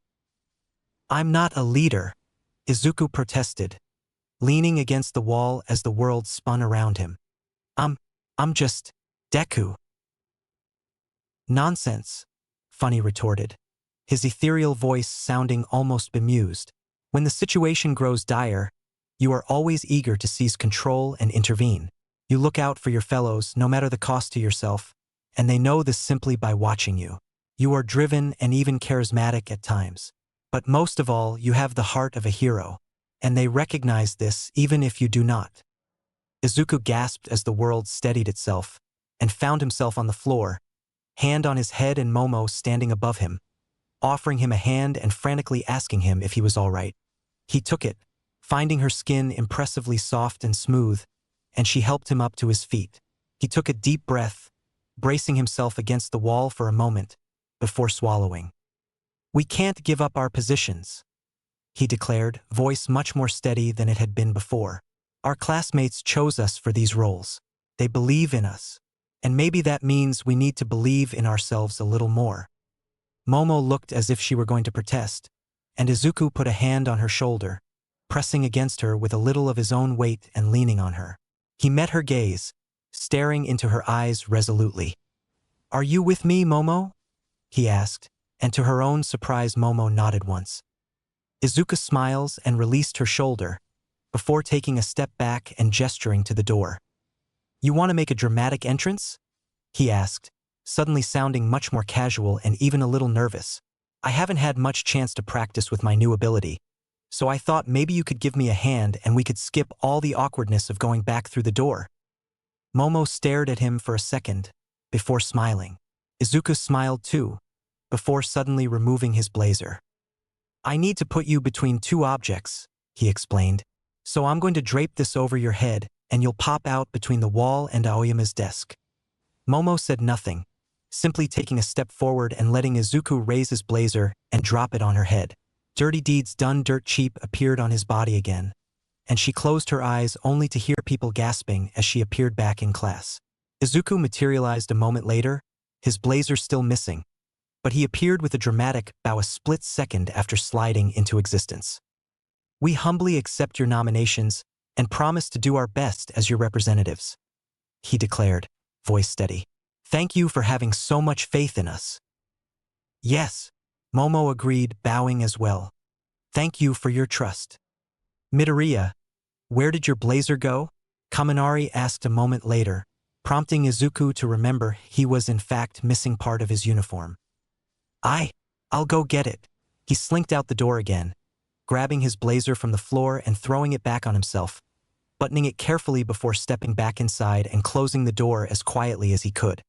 I'm not a leader, Izuku protested, leaning against the wall as the world spun around him. I'm just Deku. Nonsense, Funny retorted, his ethereal voice sounding almost bemused. When the situation grows dire, you are always eager to seize control and intervene. You look out for your fellows, no matter the cost to yourself, and they know this simply by watching you. You are driven and even charismatic at times. But most of all, you have the heart of a hero, and they recognize this even if you do not. Izuku gasped as the world steadied itself, and found himself on the floor, hand on his head and Momo standing above him, offering him a hand and frantically asking him if he was all right. He took it, finding her skin impressively soft and smooth, and she helped him up to his feet. He took a deep breath, bracing himself against the wall for a moment, before swallowing. We can't give up our positions, he declared, voice much more steady than it had been before. Our classmates chose us for these roles. They believe in us. And maybe that means we need to believe in ourselves a little more. Momo looked as if she were going to protest, and Izuku put a hand on her shoulder, pressing against her with a little of his own weight and leaning on her. He met her gaze, staring into her eyes resolutely. Are you with me, Momo? He asked, and to her own surprise Momo nodded once. Izuku smiles and released her shoulder, before taking a step back and gesturing to the door. You want to make a dramatic entrance? He asked, suddenly sounding much more casual and even a little nervous. I haven't had much chance to practice with my new ability, so I thought maybe you could give me a hand and we could skip all the awkwardness of going back through the door. Momo stared at him for a second, before smiling. Izuku smiled too, before suddenly removing his blazer. I need to put you between two objects, he explained, so I'm going to drape this over your head and you'll pop out between the wall and Aoyama's desk. Momo said nothing, simply taking a step forward and letting Izuku raise his blazer and drop it on her head. Dirty deeds done dirt cheap appeared on his body again, and she closed her eyes only to hear people gasping as she appeared back in class. Izuku materialized a moment later, his blazer still missing, but he appeared with a dramatic bow a split second after sliding into existence. We humbly accept your nominations and promise to do our best as your representatives, he declared, voice steady. Thank you for having so much faith in us. Yes, Momo agreed, bowing as well. Thank you for your trust. Midoriya, where did your blazer go? Kaminari asked a moment later, prompting Izuku to remember he was in fact missing part of his uniform. I'll go get it. He slinked out the door again, grabbing his blazer from the floor and throwing it back on himself, buttoning it carefully before stepping back inside and closing the door as quietly as he could.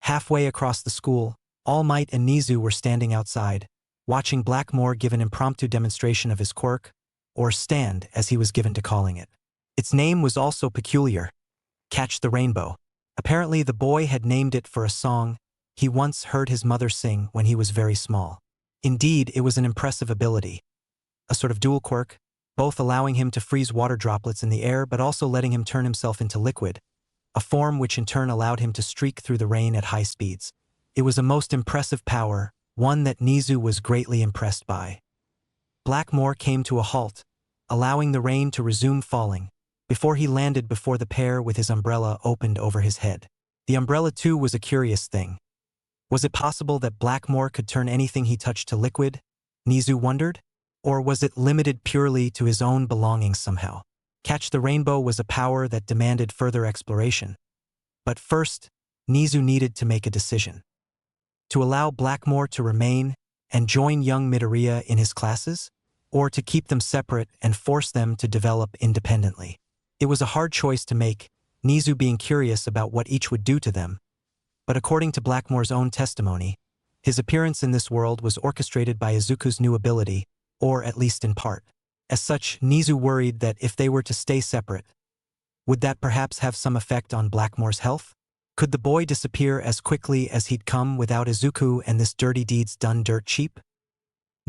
Halfway across the school, All Might and Nizu were standing outside, watching Blackmore give an impromptu demonstration of his quirk, or stand as he was given to calling it. Its name was also peculiar, Catch the Rainbow. Apparently the boy had named it for a song he once heard his mother sing when he was very small. Indeed, it was an impressive ability, a sort of dual quirk, both allowing him to freeze water droplets in the air but also letting him turn himself into liquid, a form which in turn allowed him to streak through the rain at high speeds. It was a most impressive power, one that Nizu was greatly impressed by. Blackmore came to a halt, allowing the rain to resume falling, before he landed before the pair with his umbrella opened over his head. The umbrella too was a curious thing. Was it possible that Blackmore could turn anything he touched to liquid? Nizu wondered. Or was it limited purely to his own belongings somehow? Catch the rainbow was a power that demanded further exploration. But first, Nizu needed to make a decision. To allow Blackmore to remain and join young Midoriya in his classes, or to keep them separate and force them to develop independently. It was a hard choice to make, Nizu being curious about what each would do to them. But according to Blackmore's own testimony, his appearance in this world was orchestrated by Izuku's new ability, or at least in part. As such, Nizu worried that if they were to stay separate, would that perhaps have some effect on Blackmore's health? Could the boy disappear as quickly as he'd come without Izuku and this dirty deed's done dirt cheap?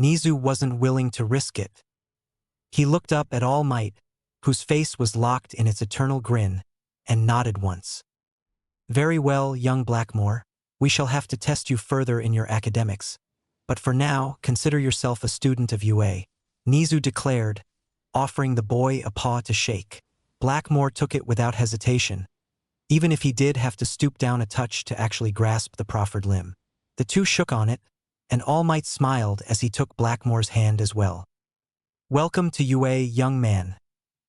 Nizu wasn't willing to risk it. He looked up at All Might, whose face was locked in its eternal grin, and nodded once. Very well, young Blackmore, we shall have to test you further in your academics. But for now, consider yourself a student of UA, Nizu declared, offering the boy a paw to shake. Blackmore took it without hesitation, even if he did have to stoop down a touch to actually grasp the proffered limb. The two shook on it, and All Might smiled as he took Blackmore's hand as well. Welcome to UA, young man,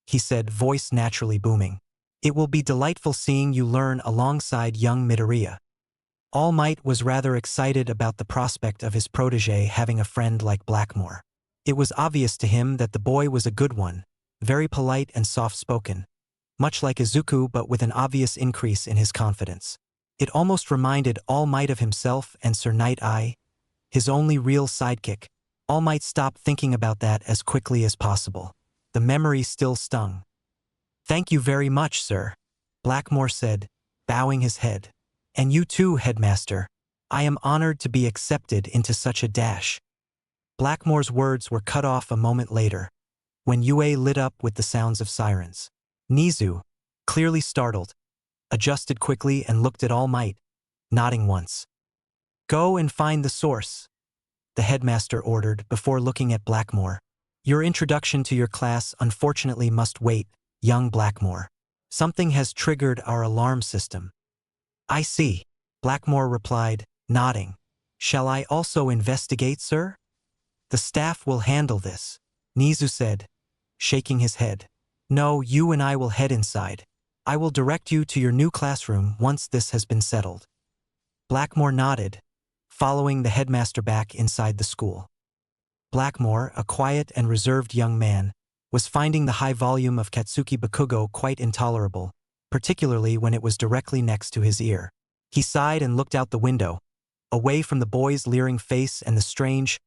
he said, voice naturally booming. It will be delightful seeing you learn alongside young Midoriya. All Might was rather excited about the prospect of his protege having a friend like Blackmore. It was obvious to him that the boy was a good one, very polite and soft-spoken, much like Izuku but with an obvious increase in his confidence. It almost reminded All Might of himself and Sir Night-Eye, his only real sidekick. All Might stopped thinking about that as quickly as possible. The memory still stung. Thank you very much, sir, Blackmore said, bowing his head. And you too, headmaster. I am honored to be accepted into such a dash. Blackmore's words were cut off a moment later, when UA lit up with the sounds of sirens. Nizu, clearly startled, adjusted quickly and looked at All Might, nodding once. Go and find the source, the headmaster ordered before looking at Blackmore. Your introduction to your class unfortunately must wait, young Blackmore. Something has triggered our alarm system. I see, Blackmore replied, nodding. Shall I also investigate, sir? The staff will handle this, Nizu said, shaking his head. No, you and I will head inside. I will direct you to your new classroom once this has been settled. Blackmore nodded, following the headmaster back inside the school. Blackmore, a quiet and reserved young man, was finding the high volume of Katsuki Bakugo quite intolerable, particularly when it was directly next to his ear. He sighed and looked out the window, away from the boy's leering face and the strange,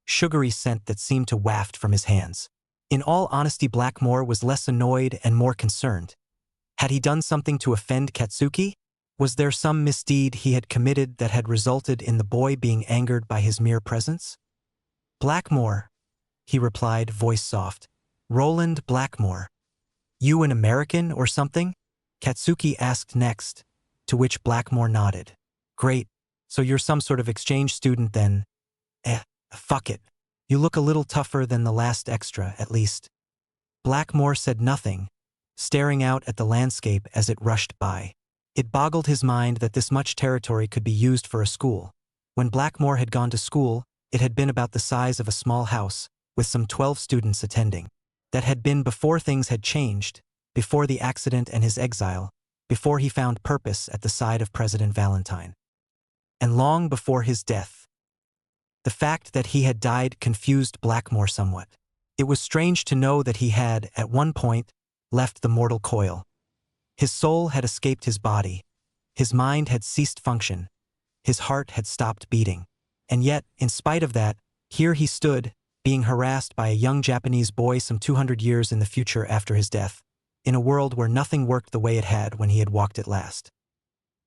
sugary scent that seemed to waft from his hands. In all honesty, Blackmore was less annoyed and more concerned. Had he done something to offend Katsuki? Was there some misdeed he had committed that had resulted in the boy being angered by his mere presence? Blackmore, he replied, voice soft. Roland Blackmore. You an American or something? Katsuki asked next, to which Blackmore nodded. Great, so you're some sort of exchange student then. Fuck it. You look a little tougher than the last extra, at least. Blackmore said nothing, staring out at the landscape as it rushed by. It boggled his mind that this much territory could be used for a school. When Blackmore had gone to school, it had been about the size of a small house, with some 12 students attending. That had been before things had changed, before the accident and his exile, before he found purpose at the side of President Valentine. And long before his death. The fact that he had died confused Blackmore somewhat. It was strange to know that he had, at one point, left the mortal coil. His soul had escaped his body. His mind had ceased function. His heart had stopped beating. And yet, in spite of that, here he stood, being harassed by a young Japanese boy some 200 years in the future after his death, in a world where nothing worked the way it had when he had walked it last.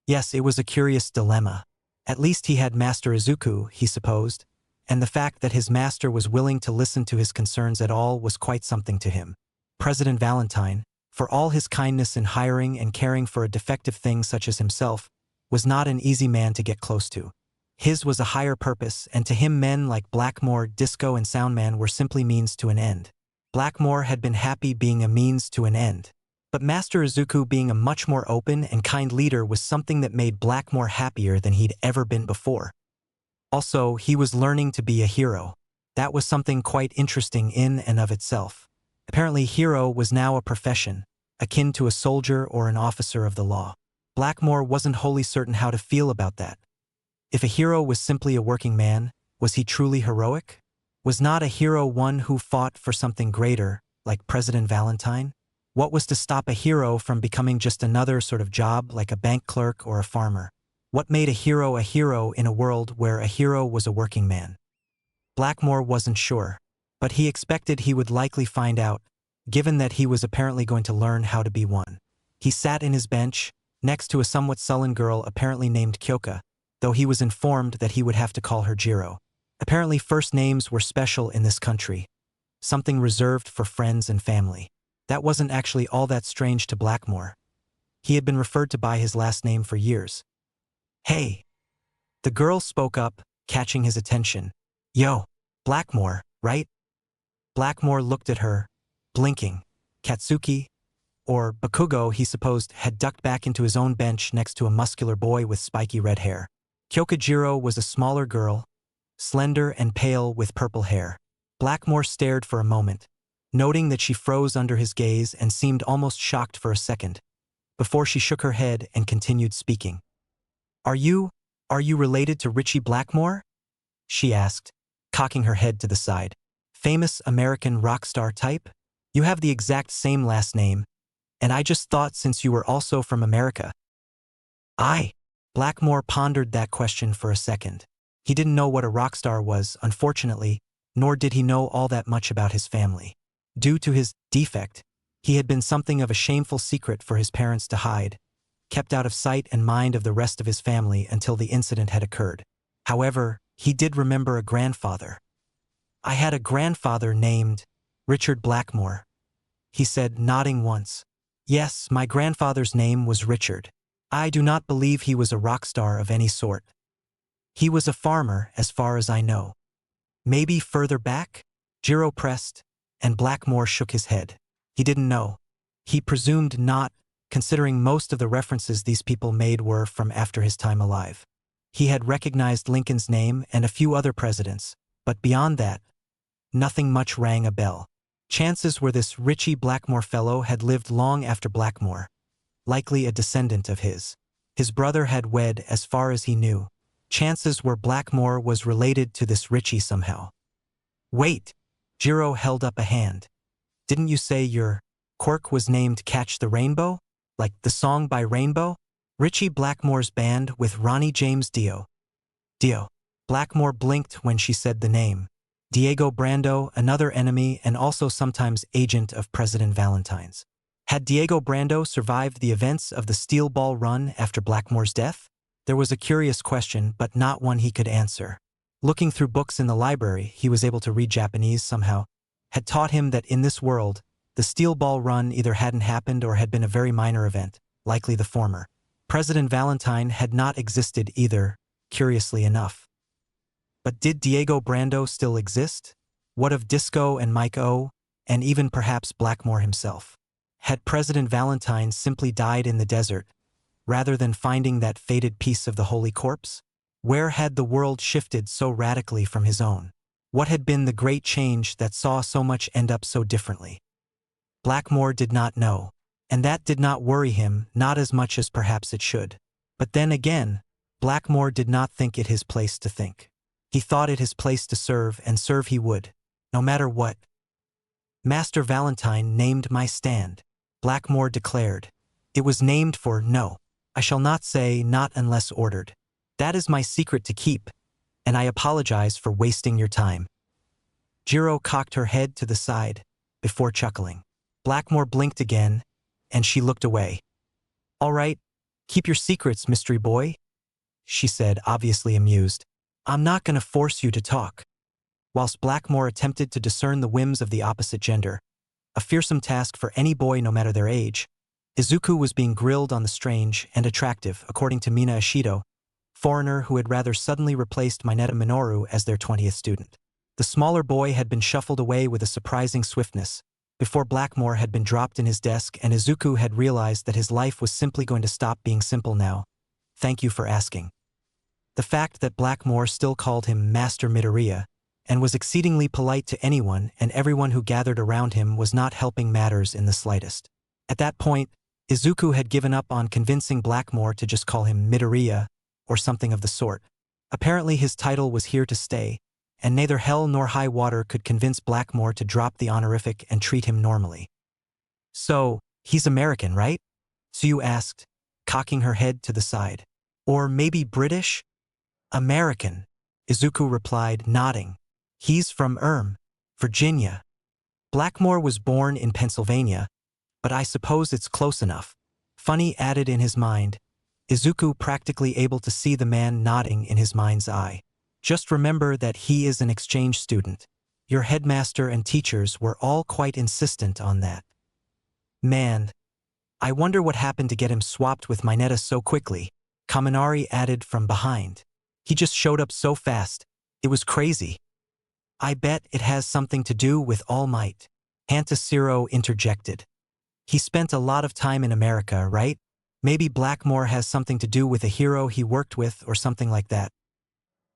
Yes, it was a curious dilemma. At least he had Master Izuku, he supposed, and the fact that his master was willing to listen to his concerns at all was quite something to him. President Valentine, for all his kindness in hiring and caring for a defective thing such as himself, was not an easy man to get close to. His was a higher purpose, and to him men like Blackmore, Disco, and Soundman were simply means to an end. Blackmore had been happy being a means to an end. But Master Izuku being a much more open and kind leader was something that made Blackmore happier than he'd ever been before. Also, he was learning to be a hero. That was something quite interesting in and of itself. Apparently, hero was now a profession, akin to a soldier or an officer of the law. Blackmore wasn't wholly certain how to feel about that. If a hero was simply a working man, was he truly heroic? Was not a hero one who fought for something greater, like President Valentine? What was to stop a hero from becoming just another sort of job like a bank clerk or a farmer? What made a hero in a world where a hero was a working man? Blackmore wasn't sure, but he expected he would likely find out, given that he was apparently going to learn how to be one. He sat in his bench, next to a somewhat sullen girl apparently named Kyoka, though he was informed that he would have to call her Jiro. Apparently first names were special in this country, something reserved for friends and family. That wasn't actually all that strange to Blackmore. He had been referred to by his last name for years. "Hey." The girl spoke up, catching his attention. "Yo, Blackmore, right?" Blackmore looked at her, blinking. Katsuki, or Bakugo he supposed, had ducked back into his own bench next to a muscular boy with spiky red hair. Kyokujiro was a smaller girl, slender and pale with purple hair. Blackmore stared for a moment, noting that she froze under his gaze and seemed almost shocked for a second, before she shook her head and continued speaking. Are you related to Richie Blackmore?" she asked, cocking her head to the side. "Famous American rock star type? You have the exact same last name, and I just thought since you were also from America." Blackmore pondered that question for a second. He didn't know what a rock star was, unfortunately, nor did he know all that much about his family. Due to his defect, he had been something of a shameful secret for his parents to hide, kept out of sight and mind of the rest of his family until the incident had occurred. However, he did remember a grandfather. "I had a grandfather named Richard Blackmore," he said, nodding once. "Yes, my grandfather's name was Richard. I do not believe he was a rock star of any sort. He was a farmer, as far as I know." "Maybe further back?" Jiro pressed, and Blackmore shook his head. He didn't know. He presumed not, considering most of the references these people made were from after his time alive. He had recognized Lincoln's name and a few other presidents, but beyond that, nothing much rang a bell. Chances were this Richie Blackmore fellow had lived long after Blackmore, likely a descendant of his. His brother had wed as far as he knew. Chances were Blackmore was related to this Richie somehow. "Wait," Jiro held up a hand. "Didn't you say your quirk was named Catch the Rainbow? Like the song by Rainbow?" "Richie Blackmore's band with Ronnie James Dio." "Dio." Blackmore blinked when she said the name. Diego Brando, another enemy and also sometimes agent of President Valentine's. Had Diego Brando survived the events of the Steel Ball Run after Blackmore's death? There was a curious question, but not one he could answer. Looking through books in the library, he was able to read Japanese somehow, had taught him that in this world, the Steel Ball Run either hadn't happened or had been a very minor event, likely the former. President Valentine had not existed either, curiously enough. But did Diego Brando still exist? What of Disco and Mike O, and even perhaps Blackmore himself? Had President Valentine simply died in the desert, rather than finding that fated piece of the holy corpse? Where had the world shifted so radically from his own? What had been the great change that saw so much end up so differently? Blackmore did not know, and that did not worry him, not as much as perhaps it should. But then again, Blackmore did not think it his place to think. He thought it his place to serve, and serve he would, no matter what. "Master Valentine named my stand," Blackmore declared. "It was named for no. I shall not say not unless ordered. That is my secret to keep, and I apologize for wasting your time." Jiro cocked her head to the side, before chuckling. Blackmore blinked again, and she looked away. "All right, keep your secrets, mystery boy," she said, obviously amused. "I'm not gonna force you to talk." whilst Blackmore attempted to discern the whims of the opposite gender. A fearsome task for any boy no matter their age. Izuku was being grilled on the strange and attractive, according to Mina Ishido, foreigner who had rather suddenly replaced Mineta Minoru as their 20th student. The smaller boy had been shuffled away with a surprising swiftness, before Blackmore had been dropped in his desk and Izuku had realized that his life was simply going to stop being simple now. Thank you for asking. The fact that Blackmore still called him Master Midoriya, and was exceedingly polite to anyone and everyone who gathered around him was not helping matters in the slightest. At that point, Izuku had given up on convincing Blackmore to just call him Midoriya, or something of the sort. Apparently his title was here to stay, and neither hell nor high water could convince Blackmore to drop the honorific and treat him normally. So, he's American, right? Tsuyu asked, cocking her head to the side. Or maybe British? American, Izuku replied, nodding. He's from Virginia. Blackmore was born in Pennsylvania, but I suppose it's close enough. Funny added in his mind, Izuku practically able to see the man nodding in his mind's eye. Just remember that he is an exchange student. Your headmaster and teachers were all quite insistent on that. Man, I wonder what happened to get him swapped with Mineta so quickly, Kaminari added from behind. He just showed up so fast. It was crazy. I bet it has something to do with All Might, Hantasiro interjected. He spent a lot of time in America, right? Maybe Blackmore has something to do with a hero he worked with or something like that.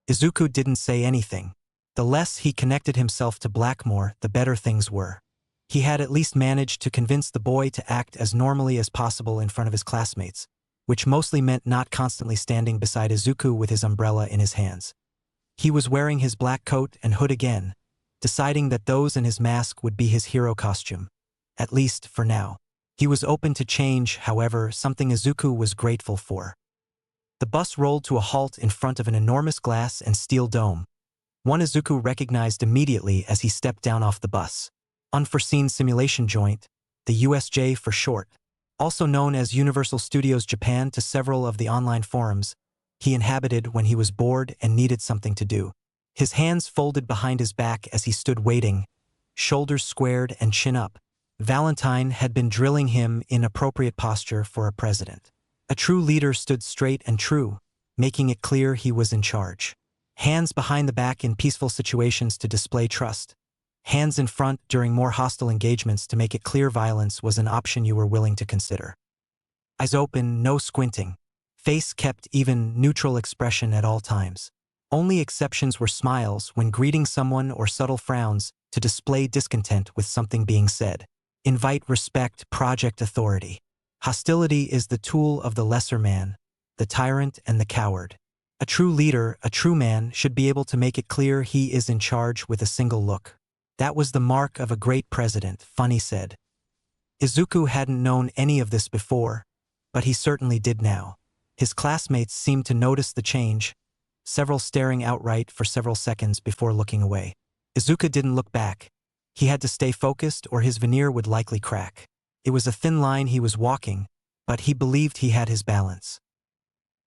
Izuku didn't say anything. The less he connected himself to Blackmore, the better things were. He had at least managed to convince the boy to act as normally as possible in front of his classmates, which mostly meant not constantly standing beside Izuku with his umbrella in his hands. He was wearing his black coat and hood again, deciding that those and his mask would be his hero costume, at least for now. He was open to change, however, something Izuku was grateful for. The bus rolled to a halt in front of an enormous glass and steel dome, one Izuku recognized immediately as he stepped down off the bus. Unforeseen Simulation Joint, the USJ for short, also known as Universal Studios Japan to several of the online forums, he inhabited when he was bored and needed something to do. His hands folded behind his back as he stood waiting, shoulders squared and chin up. Valentine had been drilling him in appropriate posture for a president. A true leader stood straight and true, making it clear he was in charge. Hands behind the back in peaceful situations to display trust. Hands in front during more hostile engagements to make it clear violence was an option you were willing to consider. Eyes open, no squinting. Face kept even, neutral expression at all times. Only exceptions were smiles when greeting someone or subtle frowns to display discontent with something being said. Invite respect, project authority. Hostility is the tool of the lesser man, the tyrant and the coward. A true leader, a true man, should be able to make it clear he is in charge with a single look. That was the mark of a great president, Funny said. Izuku hadn't known any of this before, but he certainly did now. His classmates seemed to notice the change, several staring outright for several seconds before looking away. Izuku didn't look back. He had to stay focused or his veneer would likely crack. It was a thin line he was walking, but he believed he had his balance.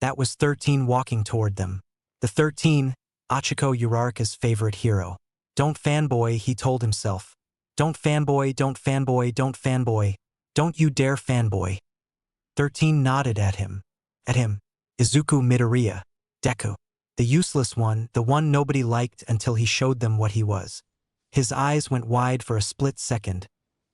That was 13 walking toward them. The 13, Achiko Uraraka's favorite hero. Don't fanboy, he told himself. Don't fanboy, don't fanboy, don't fanboy. Don't you dare fanboy. 13 nodded at him. At him. Izuku Midoriya. Deku. The useless one, the one nobody liked until he showed them what he was. His eyes went wide for a split second,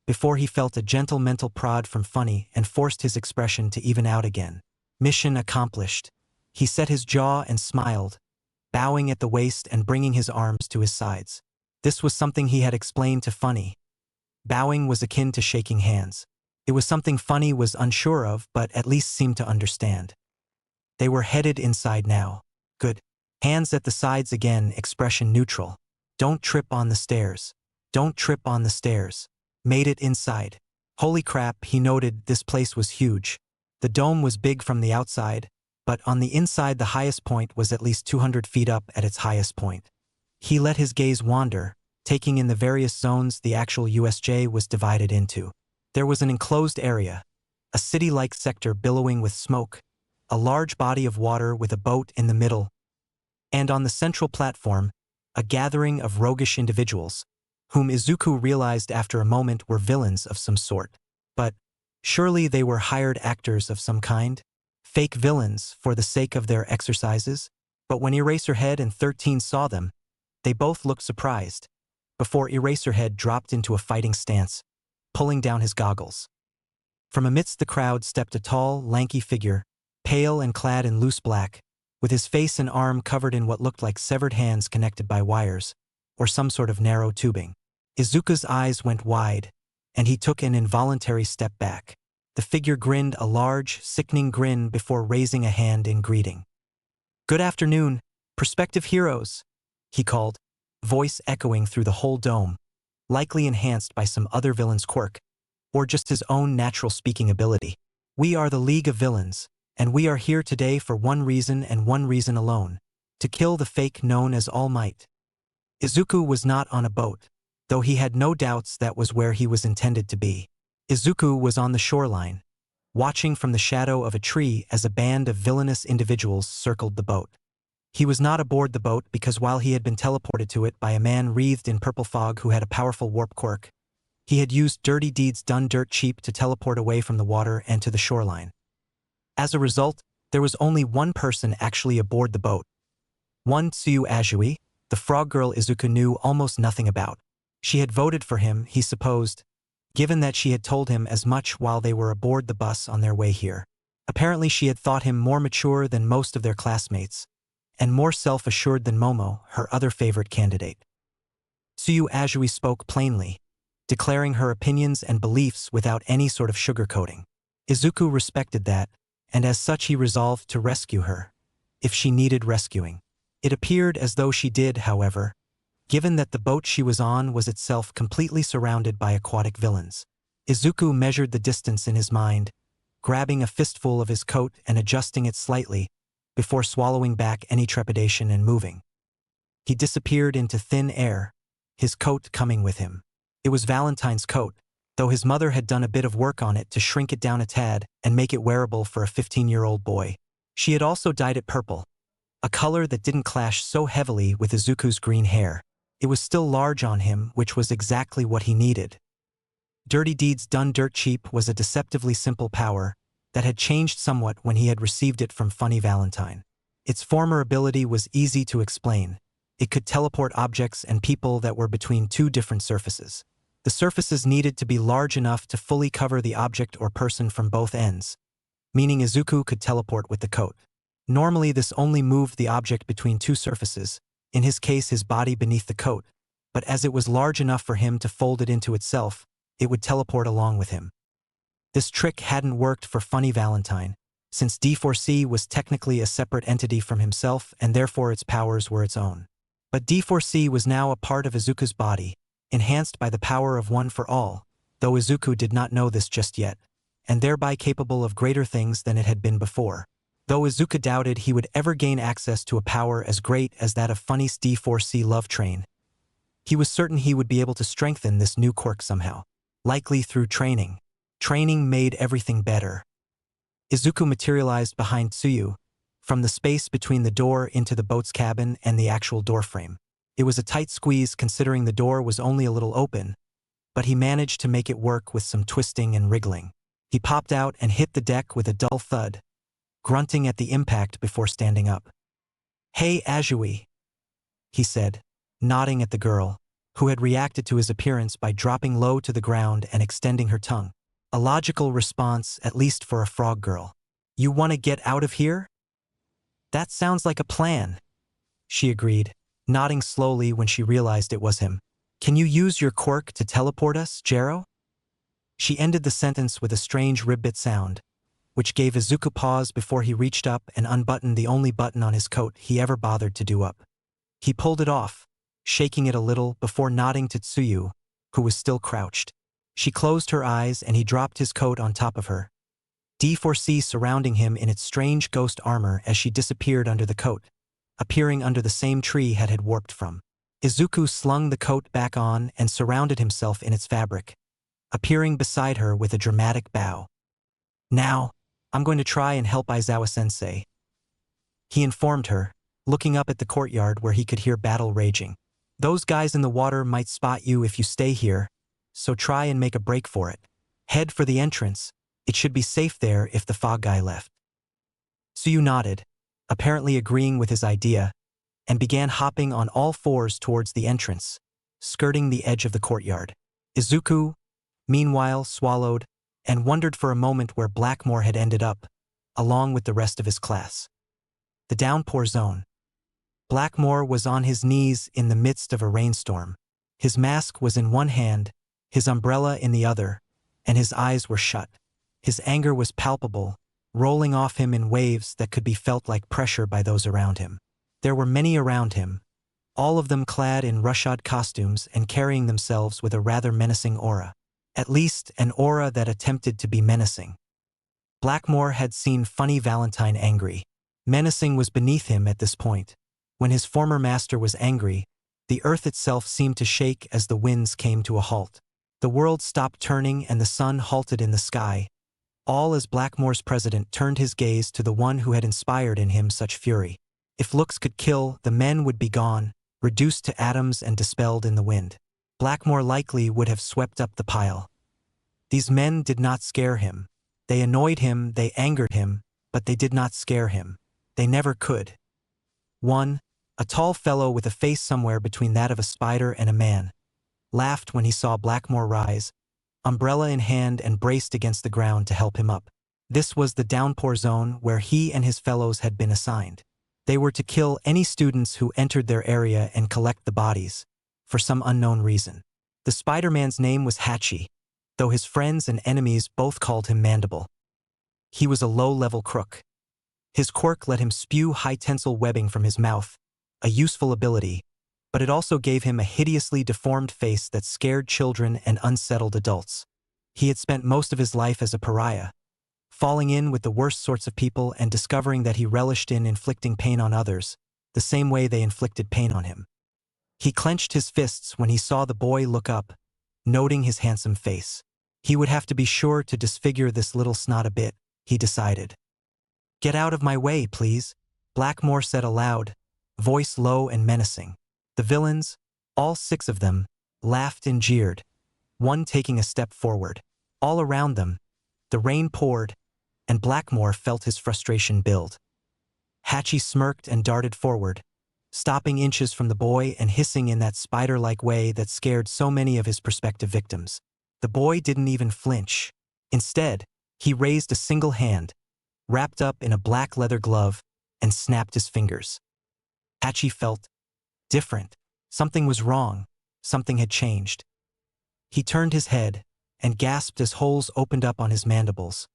before he felt a gentle mental prod from Funny and forced his expression to even out again. Mission accomplished. He set his jaw and smiled, bowing at the waist and bringing his arms to his sides. This was something he had explained to Funny. Bowing was akin to shaking hands. It was something Funny was unsure of, but at least seemed to understand. They were headed inside now. Good. Hands at the sides again, expression neutral. Don't trip on the stairs. Don't trip on the stairs. Made it inside. Holy crap, he noted this place was huge. The dome was big from the outside, but on the inside the highest point was at least 200 feet up at its highest point. He let his gaze wander, taking in the various zones the actual USJ was divided into. There was an enclosed area, a city-like sector billowing with smoke, a large body of water with a boat in the middle, and on the central platform, a gathering of roguish individuals, whom Izuku realized after a moment were villains of some sort. But surely they were hired actors of some kind? Fake villains for the sake of their exercises? But when Eraserhead and 13 saw them, they both looked surprised, before Eraserhead dropped into a fighting stance, pulling down his goggles. From amidst the crowd stepped a tall, lanky figure, pale and clad in loose black, with his face and arm covered in what looked like severed hands connected by wires, or some sort of narrow tubing. Izuku's eyes went wide, and he took an involuntary step back. The figure grinned a large, sickening grin before raising a hand in greeting. "Good afternoon, prospective heroes," he called, voice echoing through the whole dome, likely enhanced by some other villain's quirk, or just his own natural speaking ability. "We are the League of Villains, and we are here today for one reason and one reason alone: to kill the fake known as All Might." Izuku was not on a boat, though he had no doubts that was where he was intended to be. Izuku was on the shoreline, watching from the shadow of a tree as a band of villainous individuals circled the boat. He was not aboard the boat because while he had been teleported to it by a man wreathed in purple fog who had a powerful warp quirk, he had used dirty deeds done dirt cheap to teleport away from the water and to the shoreline. As a result, there was only one person actually aboard the boat. One Tsuyu Azui, the frog girl Izuku knew almost nothing about. She had voted for him, he supposed, given that she had told him as much while they were aboard the bus on their way here. Apparently she had thought him more mature than most of their classmates, and more self-assured than Momo, her other favorite candidate. Tsuyu Azui spoke plainly, declaring her opinions and beliefs without any sort of sugarcoating. Izuku respected that, and as such he resolved to rescue her, if she needed rescuing. It appeared as though she did, however, given that the boat she was on was itself completely surrounded by aquatic villains. Izuku measured the distance in his mind, grabbing a fistful of his coat and adjusting it slightly, before swallowing back any trepidation and moving. He disappeared into thin air, his coat coming with him. It was Valentine's coat, though his mother had done a bit of work on it to shrink it down a tad and make it wearable for a 15-year-old boy. She had also dyed it purple, a color that didn't clash so heavily with Izuku's green hair. It was still large on him, which was exactly what he needed. Dirty deeds done dirt cheap was a deceptively simple power that had changed somewhat when he had received it from Funny Valentine. Its former ability was easy to explain. It could teleport objects and people that were between two different surfaces. The surfaces needed to be large enough to fully cover the object or person from both ends, meaning Izuku could teleport with the coat. Normally this only moved the object between two surfaces, in his case his body beneath the coat, but as it was large enough for him to fold it into itself, it would teleport along with him. This trick hadn't worked for Funny Valentine, since D4C was technically a separate entity from himself and therefore its powers were its own. But D4C was now a part of Izuku's body, enhanced by the power of One for All, though Izuku did not know this just yet, and thereby capable of greater things than it had been before. Though Izuku doubted he would ever gain access to a power as great as that of Funny's D4C love train, he was certain he would be able to strengthen this new quirk somehow, likely through training. Training made everything better. Izuku materialized behind Tsuyu, from the space between the door into the boat's cabin and the actual doorframe. It was a tight squeeze considering the door was only a little open, but he managed to make it work with some twisting and wriggling. He popped out and hit the deck with a dull thud, grunting at the impact before standing up. "Hey, Azui," he said, nodding at the girl, who had reacted to his appearance by dropping low to the ground and extending her tongue. A logical response, at least for a frog girl. "You want to get out of here?" "That sounds like a plan," she agreed, nodding slowly when she realized it was him. "Can you use your quirk to teleport us, Jero?" She ended the sentence with a strange ribbit sound, which gave Izuku pause before he reached up and unbuttoned the only button on his coat he ever bothered to do up. He pulled it off, shaking it a little before nodding to Tsuyu, who was still crouched. She closed her eyes and he dropped his coat on top of her, D4C surrounding him in its strange ghost armor as she disappeared under the coat, appearing under the same tree had warped from. Izuku slung the coat back on and surrounded himself in its fabric, appearing beside her with a dramatic bow. "Now, I'm going to try and help Aizawa-sensei," he informed her, looking up at the courtyard where he could hear battle raging. Those guys in the water might spot you if you stay here, so try and make a break for it. Head for the entrance. It should be safe there if the fog guy left. Suyu nodded, apparently agreeing with his idea, and began hopping on all fours towards the entrance, skirting the edge of the courtyard. Izuku, meanwhile, swallowed and wondered for a moment where Blackmore had ended up, along with the rest of his class. The downpour zone. Blackmore was on his knees in the midst of a rainstorm. His mask was in one hand, his umbrella in the other, and his eyes were shut. His anger was palpable, rolling off him in waves that could be felt like pressure by those around him. There were many around him, all of them clad in rushod costumes and carrying themselves with a rather menacing aura. At least an aura that attempted to be menacing. Blackmore had seen Funny Valentine angry. Menacing was beneath him at this point. When his former master was angry, the earth itself seemed to shake as the winds came to a halt. The world stopped turning and the sun halted in the sky, all as Blackmore's president turned his gaze to the one who had inspired in him such fury. If looks could kill, the men would be gone, reduced to atoms and dispelled in the wind. Blackmore likely would have swept up the pile. These men did not scare him. They annoyed him, they angered him, but they did not scare him. They never could. One, a tall fellow with a face somewhere between that of a spider and a man, laughed when he saw Blackmore rise, umbrella in hand and braced against the ground to help him up. This was the downpour zone where he and his fellows had been assigned. They were to kill any students who entered their area and collect the bodies, for some unknown reason. The Spider-Man's name was Hachi, though his friends and enemies both called him Mandible. He was a low-level crook. His quirk let him spew high-tensile webbing from his mouth, a useful ability, but it also gave him a hideously deformed face that scared children and unsettled adults. He had spent most of his life as a pariah, falling in with the worst sorts of people and discovering that he relished in inflicting pain on others, the same way they inflicted pain on him. He clenched his fists when he saw the boy look up, noting his handsome face. He would have to be sure to disfigure this little snot a bit, he decided. "Get out of my way, please," Blackmore said aloud, voice low and menacing. The villains, all 6 of them, laughed and jeered, one taking a step forward. All around them, the rain poured, and Blackmore felt his frustration build. Hachi smirked and darted forward, stopping inches from the boy and hissing in that spider-like way that scared so many of his prospective victims. The boy didn't even flinch. Instead, he raised a single hand, wrapped up in a black leather glove, and snapped his fingers. Hachi felt different. Something was wrong. Something had changed. He turned his head and gasped as holes opened up on his mandibles,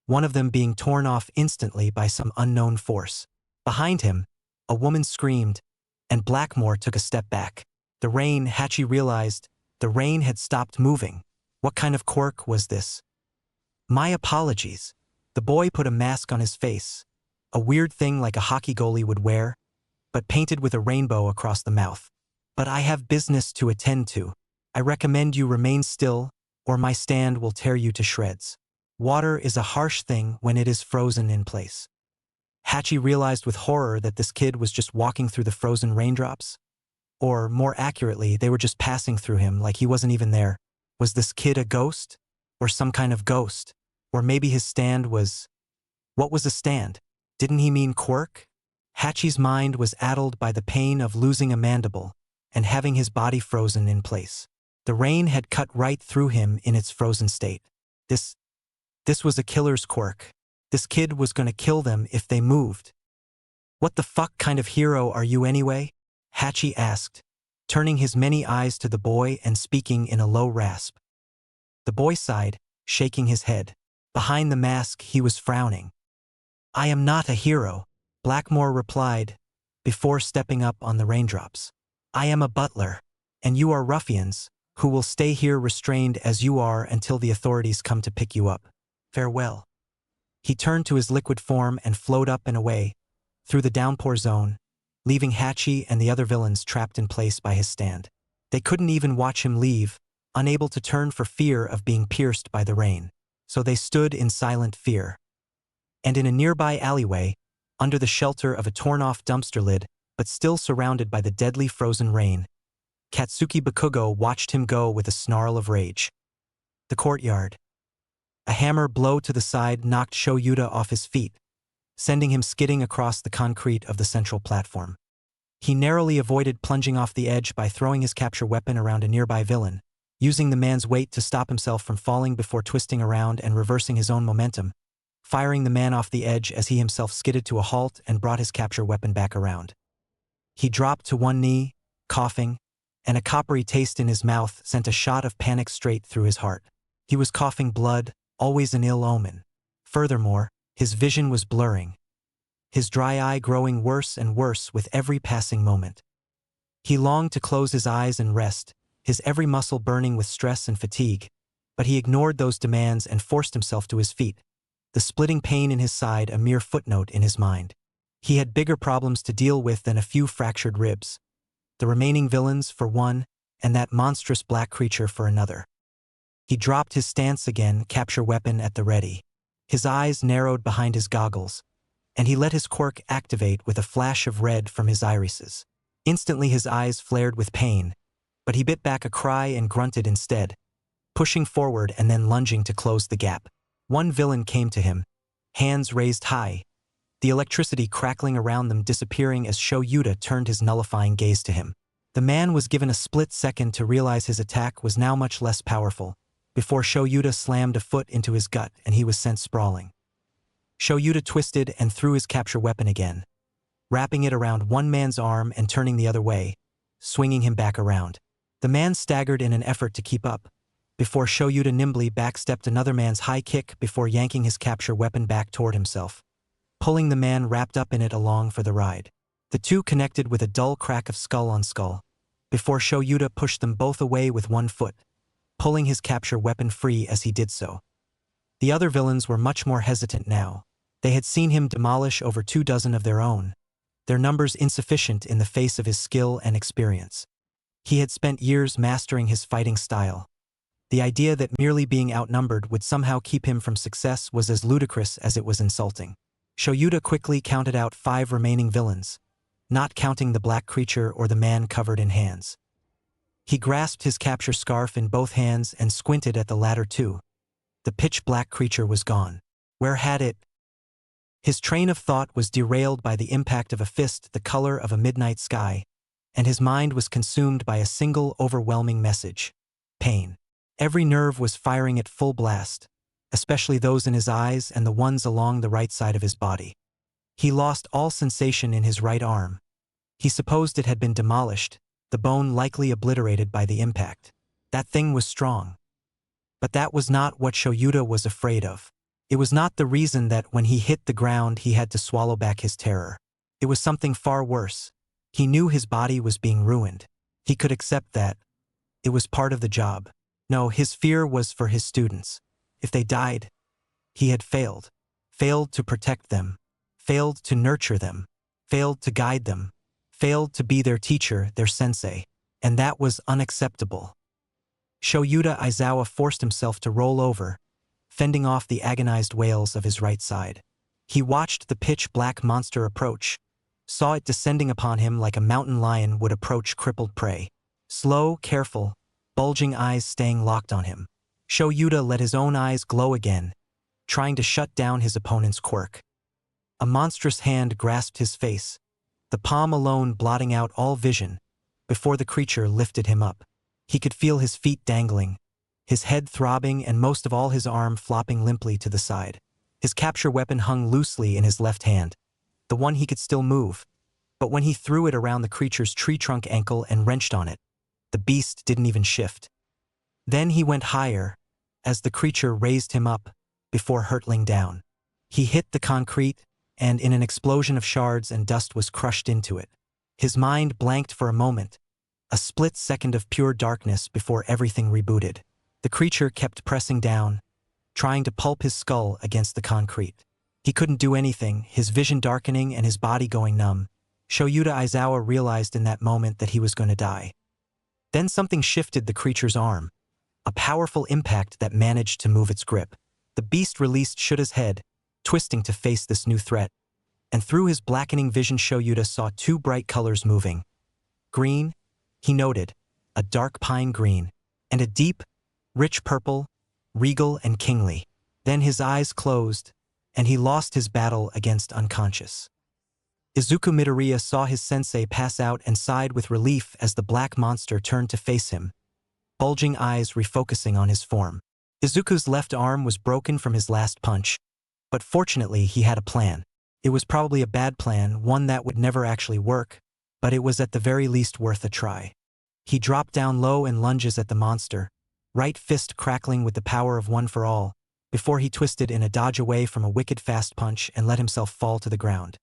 one of them being torn off instantly by some unknown force. Behind him, a woman screamed, and Blackmore took a step back. The rain, Hachi realized, the rain had stopped moving. What kind of quirk was this? "My apologies." The boy put a mask on his face, a weird thing like a hockey goalie would wear, but painted with a rainbow across the mouth. "But I have business to attend to. I recommend you remain still, or my stand will tear you to shreds." Water is a harsh thing when it is frozen in place. Hachi realized with horror that this kid was just walking through the frozen raindrops. Or, more accurately, they were just passing through him like he wasn't even there. Was this kid a ghost? Or some kind of ghost? Or maybe his stand was... What was a stand? Didn't he mean quirk? Hachi's mind was addled by the pain of losing a mandible and having his body frozen in place. The rain had cut right through him in its frozen state. This was a killer's quirk. This kid was going to kill them if they moved. "What the fuck kind of hero are you anyway?" Hachi asked, turning his many eyes to the boy and speaking in a low rasp. The boy sighed, shaking his head. Behind the mask, he was frowning. "I am not a hero," Blackmore replied, before stepping up on the raindrops. "I am a butler, and you are ruffians, who will stay here restrained as you are until the authorities come to pick you up. Farewell." He turned to his liquid form and flowed up and away, through the downpour zone, leaving Hachi and the other villains trapped in place by his stand. They couldn't even watch him leave, unable to turn for fear of being pierced by the rain. So they stood in silent fear. And in a nearby alleyway, under the shelter of a torn-off dumpster lid, but still surrounded by the deadly frozen rain, Katsuki Bakugo watched him go with a snarl of rage. The courtyard. A hammer blow to the side knocked Shoyuta off his feet, sending him skidding across the concrete of the central platform. He narrowly avoided plunging off the edge by throwing his capture weapon around a nearby villain, using the man's weight to stop himself from falling before twisting around and reversing his own momentum, firing the man off the edge as he himself skidded to a halt and brought his capture weapon back around. He dropped to one knee, coughing, and a coppery taste in his mouth sent a shot of panic straight through his heart. He was coughing blood, always an ill omen. Furthermore, his vision was blurring, his dry eye growing worse and worse with every passing moment. He longed to close his eyes and rest, his every muscle burning with stress and fatigue, but he ignored those demands and forced himself to his feet, the splitting pain in his side a mere footnote in his mind. He had bigger problems to deal with than a few fractured ribs. The remaining villains, for one, and that monstrous black creature for another. He dropped his stance again, capture weapon at the ready. His eyes narrowed behind his goggles, and he let his quirk activate with a flash of red from his irises. Instantly his eyes flared with pain, but he bit back a cry and grunted instead, pushing forward and then lunging to close the gap. One villain came to him, hands raised high, the electricity crackling around them disappearing as Shoyuta turned his nullifying gaze to him. The man was given a split second to realize his attack was now much less powerful, before Shoyuta slammed a foot into his gut and he was sent sprawling. Shoyuta twisted and threw his capture weapon again, wrapping it around one man's arm and turning the other way, swinging him back around. The man staggered in an effort to keep up, before Shoyuta nimbly backstepped another man's high kick before yanking his capture weapon back toward himself, pulling the man wrapped up in it along for the ride. The two connected with a dull crack of skull on skull, before Shoyuta pushed them both away with one foot, pulling his capture weapon free as he did so. The other villains were much more hesitant now. They had seen him demolish over 24 of their own, their numbers insufficient in the face of his skill and experience. He had spent years mastering his fighting style. The idea that merely being outnumbered would somehow keep him from success was as ludicrous as it was insulting. Shoyuta quickly counted out 5 remaining villains, not counting the black creature or the man covered in hands. He grasped his capture scarf in both hands and squinted at the latter too. The pitch-black creature was gone. Where had it? His train of thought was derailed by the impact of a fist the color of a midnight sky, and his mind was consumed by a single overwhelming message: pain. Every nerve was firing at full blast, especially those in his eyes and the ones along the right side of his body. He lost all sensation in his right arm. He supposed it had been demolished, the bone likely obliterated by the impact. That thing was strong. But that was not what Shoyuta was afraid of. It was not the reason that when he hit the ground he had to swallow back his terror. It was something far worse. He knew his body was being ruined. He could accept that. It was part of the job. No, his fear was for his students. If they died, he had failed. Failed to protect them. Failed to nurture them. Failed to guide them. Failed to be their teacher, their sensei. And that was unacceptable. Shoyuta Izawa forced himself to roll over, fending off the agonized wails of his right side. He watched the pitch-black monster approach, saw it descending upon him like a mountain lion would approach crippled prey. Slow, careful, bulging eyes staying locked on him. Shoyuta let his own eyes glow again, trying to shut down his opponent's quirk. A monstrous hand grasped his face, the palm alone blotting out all vision, before the creature lifted him up. He could feel his feet dangling, his head throbbing and most of all his arm flopping limply to the side. His capture weapon hung loosely in his left hand, the one he could still move, but when he threw it around the creature's tree trunk ankle and wrenched on it, the beast didn't even shift. Then he went higher, as the creature raised him up, before hurtling down. He hit the concrete, and in an explosion of shards and dust was crushed into it. His mind blanked for a moment, a split second of pure darkness before everything rebooted. The creature kept pressing down, trying to pulp his skull against the concrete. He couldn't do anything, his vision darkening and his body going numb. Shoyuta Izawa realized in that moment that he was going to die. Then something shifted the creature's arm, a powerful impact that managed to move its grip. The beast released Shuta's head, twisting to face this new threat, and through his blackening vision Shoyuta saw 2 bright colors moving. Green, he noted, a dark pine green, and a deep, rich purple, regal and kingly. Then his eyes closed, and he lost his battle against unconscious. Izuku Midoriya saw his sensei pass out and sighed with relief as the black monster turned to face him, bulging eyes refocusing on his form. Izuku's left arm was broken from his last punch, but fortunately he had a plan. It was probably a bad plan, one that would never actually work, but it was at the very least worth a try. He dropped down low and lunges at the monster, right fist crackling with the power of One for All, before he twisted in a dodge away from a wicked fast punch and let himself fall to the ground.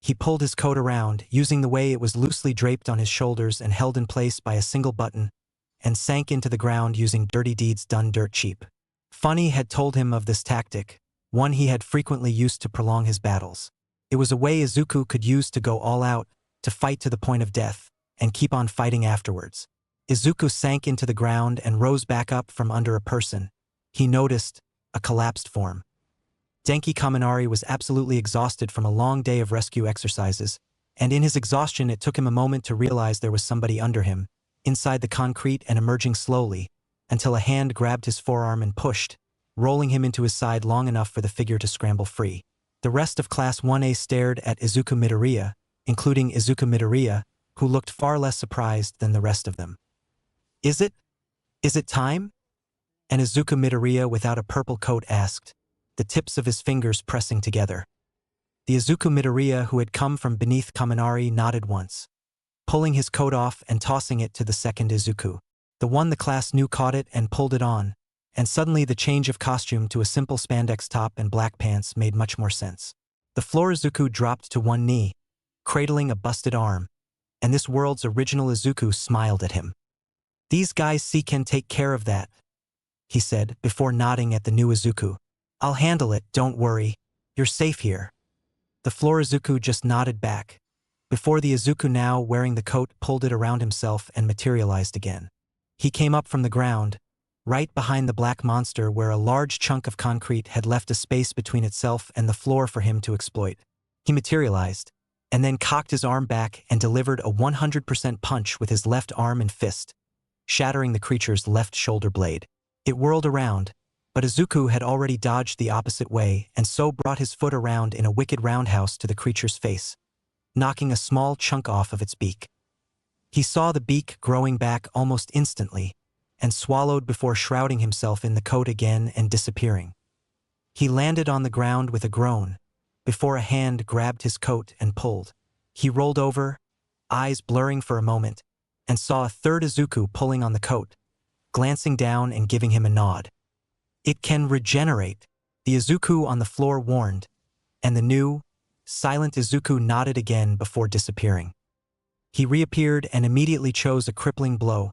He pulled his coat around, using the way it was loosely draped on his shoulders and held in place by a single button, and sank into the ground using dirty deeds done dirt cheap. Funny had told him of this tactic, one he had frequently used to prolong his battles. It was a way Izuku could use to go all out, to fight to the point of death, and keep on fighting afterwards. Izuku sank into the ground and rose back up from under a person. He noticed a collapsed form. Denki Kaminari was absolutely exhausted from a long day of rescue exercises, and in his exhaustion it took him a moment to realize there was somebody under him, inside the concrete and emerging slowly, until a hand grabbed his forearm and pushed, rolling him into his side long enough for the figure to scramble free. The rest of Class 1A stared at Izuku Midoriya, including Izuku Midoriya, who looked far less surprised than the rest of them. Is it time?" And Izuku Midoriya without a purple coat asked, the tips of his fingers pressing together. The Izuku Midoriya who had come from beneath Kaminari nodded once, pulling his coat off and tossing it to the second Izuku. The one the class knew caught it and pulled it on, and suddenly the change of costume to a simple spandex top and black pants made much more sense. The floor Izuku dropped to one knee, cradling a busted arm, and this world's original Izuku smiled at him. "These guys can take care of that," he said, before nodding at the new Izuku. "I'll handle it, don't worry. You're safe here." The floor Izuku just nodded back, before the Izuku now wearing the coat pulled it around himself and materialized again. He came up from the ground, right behind the black monster where a large chunk of concrete had left a space between itself and the floor for him to exploit. He materialized, and then cocked his arm back and delivered a 100% punch with his left arm and fist, shattering the creature's left shoulder blade. It whirled around, but Izuku had already dodged the opposite way and so brought his foot around in a wicked roundhouse to the creature's face, knocking a small chunk off of its beak. He saw the beak growing back almost instantly, and swallowed before shrouding himself in the coat again and disappearing. He landed on the ground with a groan, before a hand grabbed his coat and pulled. He rolled over, eyes blurring for a moment, and saw a third Izuku pulling on the coat, glancing down and giving him a nod. "It can regenerate," the Izuku on the floor warned, and the new, silent Izuku nodded again before disappearing. He reappeared and immediately chose a crippling blow,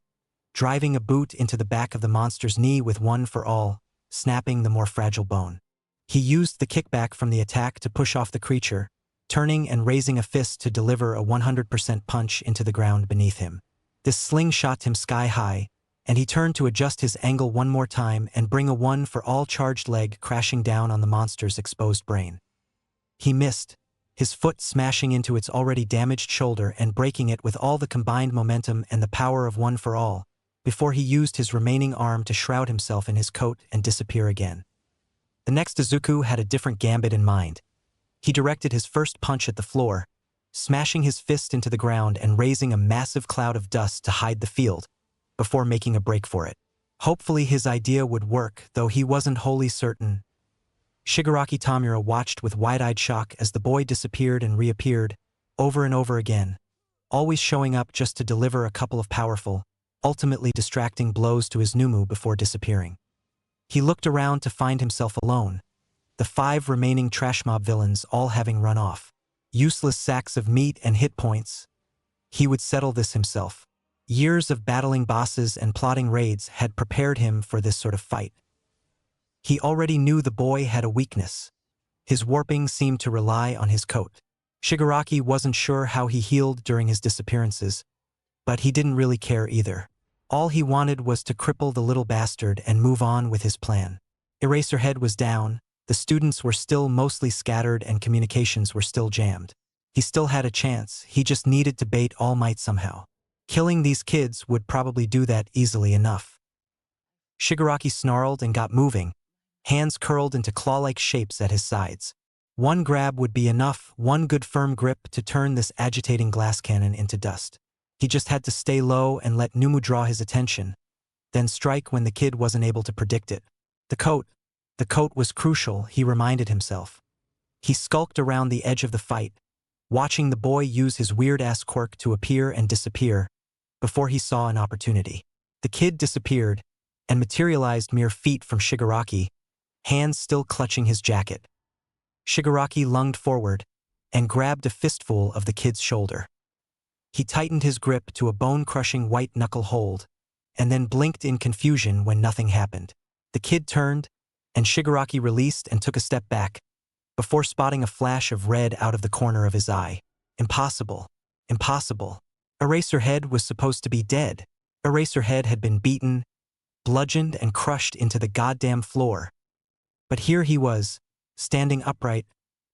driving a boot into the back of the monster's knee with One for All, snapping the more fragile bone. He used the kickback from the attack to push off the creature, turning and raising a fist to deliver a 100% punch into the ground beneath him. This slingshot him sky high, and he turned to adjust his angle one more time and bring a One for All charged leg crashing down on the monster's exposed brain. He missed, his foot smashing into its already damaged shoulder and breaking it with all the combined momentum and the power of One for All, before he used his remaining arm to shroud himself in his coat and disappear again. The next Izuku had a different gambit in mind. He directed his first punch at the floor, smashing his fist into the ground and raising a massive cloud of dust to hide the field, before making a break for it. Hopefully his idea would work, though he wasn't wholly certain. Shigaraki Tamura watched with wide-eyed shock as the boy disappeared and reappeared, over and over again, always showing up just to deliver a couple of powerful, ultimately distracting blows to his Numu before disappearing. He looked around to find himself alone, the 5 remaining trash mob villains all having run off. Useless sacks of meat and hit points. He would settle this himself. Years of battling bosses and plotting raids had prepared him for this sort of fight. He already knew the boy had a weakness. His warping seemed to rely on his coat. Shigaraki wasn't sure how he healed during his disappearances, but he didn't really care either. All he wanted was to cripple the little bastard and move on with his plan. Eraserhead was down, the students were still mostly scattered and communications were still jammed. He still had a chance, he just needed to bait All Might somehow. Killing these kids would probably do that easily enough. Shigaraki snarled and got moving, hands curled into claw-like shapes at his sides. One grab would be enough, one good firm grip to turn this agitating glass cannon into dust. He just had to stay low and let Numu draw his attention, then strike when the kid wasn't able to predict it. The coat was crucial, he reminded himself. He skulked around the edge of the fight, watching the boy use his weird-ass quirk to appear and disappear before he saw an opportunity. The kid disappeared and materialized mere feet from Shigaraki, hands still clutching his jacket. Shigaraki lunged forward and grabbed a fistful of the kid's shoulder. He tightened his grip to a bone-crushing white-knuckle hold, and then blinked in confusion when nothing happened. The kid turned, and Shigaraki released and took a step back, before spotting a flash of red out of the corner of his eye. Impossible. Impossible. Eraserhead was supposed to be dead. Eraserhead had been beaten, bludgeoned, and crushed into the goddamn floor. But here he was, standing upright,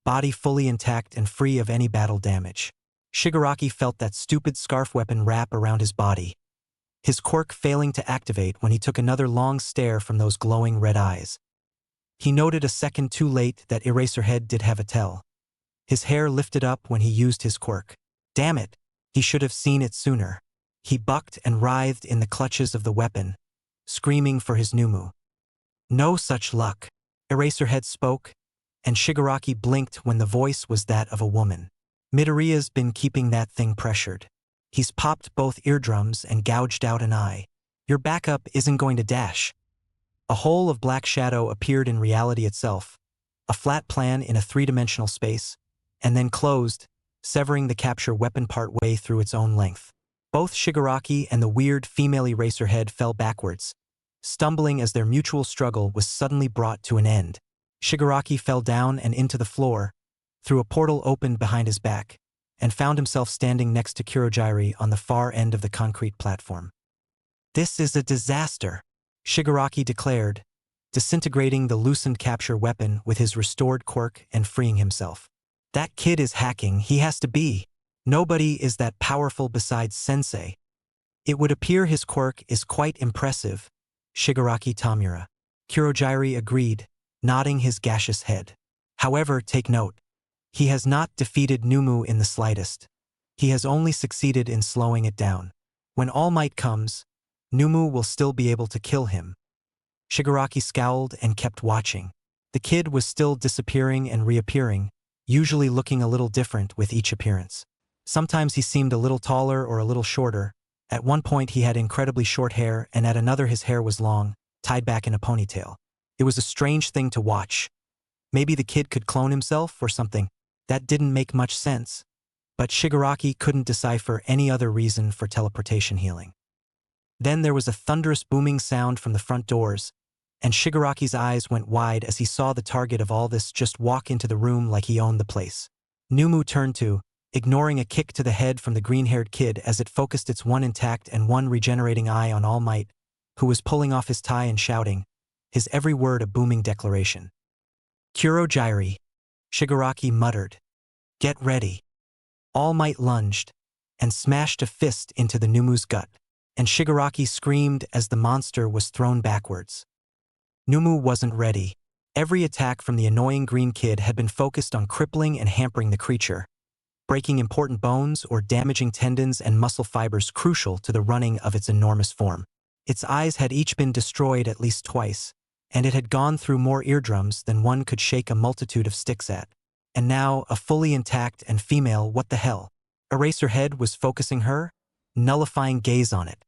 body fully intact and free of any battle damage. Shigaraki felt that stupid scarf weapon wrap around his body, his quirk failing to activate when he took another long stare from those glowing red eyes. He noted a second too late that Eraserhead did have a tell. His hair lifted up when he used his quirk. Damn it, he should have seen it sooner. He bucked and writhed in the clutches of the weapon, screaming for his Numu. No such luck. Eraserhead spoke, and Shigaraki blinked when the voice was that of a woman. Midoriya's been keeping that thing pressured. He's popped both eardrums and gouged out an eye. Your backup isn't going to dash. A hole of black shadow appeared in reality itself, a flat plan in a three-dimensional space, and then closed, severing the capture weapon part way through its own length. Both Shigaraki and the weird female Eraserhead fell backwards, stumbling as their mutual struggle was suddenly brought to an end. Shigaraki fell down and into the floor, through a portal opened behind his back, and found himself standing next to Kurogiri on the far end of the concrete platform. This is a disaster, Shigaraki declared, disintegrating the loosened capture weapon with his restored quirk and freeing himself. That kid is hacking, he has to be. Nobody is that powerful besides Sensei. It would appear his quirk is quite impressive, Shigaraki Tamura. Kurogiri agreed, nodding his gaseous head. However, take note. He has not defeated Numu in the slightest. He has only succeeded in slowing it down. When All Might comes, Numu will still be able to kill him. Shigaraki scowled and kept watching. The kid was still disappearing and reappearing, usually looking a little different with each appearance. Sometimes he seemed a little taller or a little shorter. At one point he had incredibly short hair, and at another his hair was long, tied back in a ponytail. It was a strange thing to watch. Maybe the kid could clone himself or something. That didn't make much sense. But Shigaraki couldn't decipher any other reason for teleportation healing. Then there was a thunderous booming sound from the front doors, and Shigaraki's eyes went wide as he saw the target of all this just walk into the room like he owned the place. Numu turned to, ignoring a kick to the head from the green-haired kid as it focused its one intact and one regenerating eye on All Might, who was pulling off his tie and shouting, his every word a booming declaration. Kurogiri, Shigaraki muttered. Get ready. All Might lunged and smashed a fist into the Numu's gut, and Shigaraki screamed as the monster was thrown backwards. Numu wasn't ready. Every attack from the annoying green kid had been focused on crippling and hampering the creature, breaking important bones or damaging tendons and muscle fibers crucial to the running of its enormous form. Its eyes had each been destroyed at least twice, and it had gone through more eardrums than one could shake a multitude of sticks at. And now, a fully intact and female what the hell. Eraserhead was focusing her, nullifying gaze on it.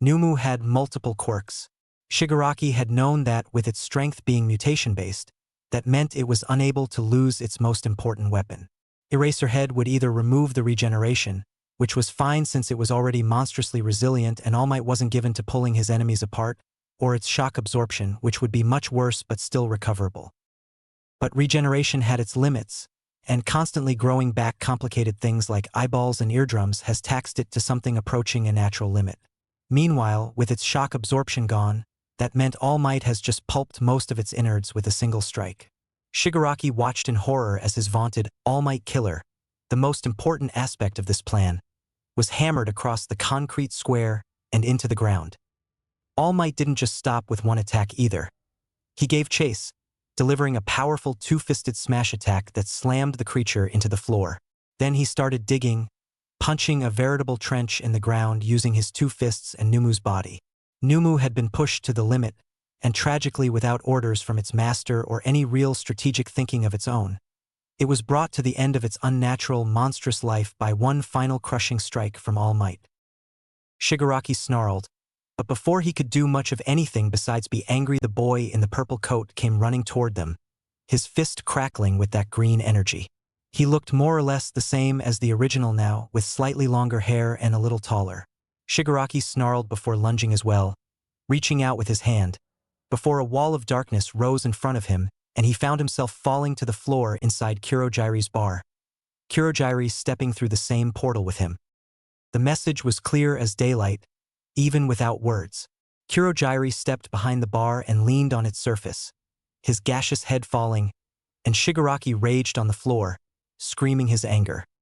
Numu had multiple quirks. Shigaraki had known that with its strength being mutation-based, that meant it was unable to lose its most important weapon. Eraserhead would either remove the regeneration, which was fine since it was already monstrously resilient and All Might wasn't given to pulling his enemies apart, or its shock absorption, which would be much worse but still recoverable. But regeneration had its limits, and constantly growing back complicated things like eyeballs and eardrums has taxed it to something approaching a natural limit. Meanwhile, with its shock absorption gone, that meant All Might has just pulped most of its innards with a single strike. Shigaraki watched in horror as his vaunted All Might killer, the most important aspect of this plan, was hammered across the concrete square and into the ground. All Might didn't just stop with one attack either. He gave chase, delivering a powerful two-fisted smash attack that slammed the creature into the floor. Then he started digging, punching a veritable trench in the ground using his two fists and Numu's body. Numu had been pushed to the limit, and tragically without orders from its master or any real strategic thinking of its own. It was brought to the end of its unnatural, monstrous life by one final crushing strike from All Might. Shigaraki snarled, but before he could do much of anything besides be angry, the boy in the purple coat came running toward them, his fist crackling with that green energy. He looked more or less the same as the original now, with slightly longer hair and a little taller. Shigaraki snarled before lunging as well, reaching out with his hand, before a wall of darkness rose in front of him, and he found himself falling to the floor inside Kurojire's bar. Kurojire stepping through the same portal with him. The message was clear as daylight, even without words. Kurojire stepped behind the bar and leaned on its surface, his gaseous head falling, and Shigaraki raged on the floor, screaming his anger.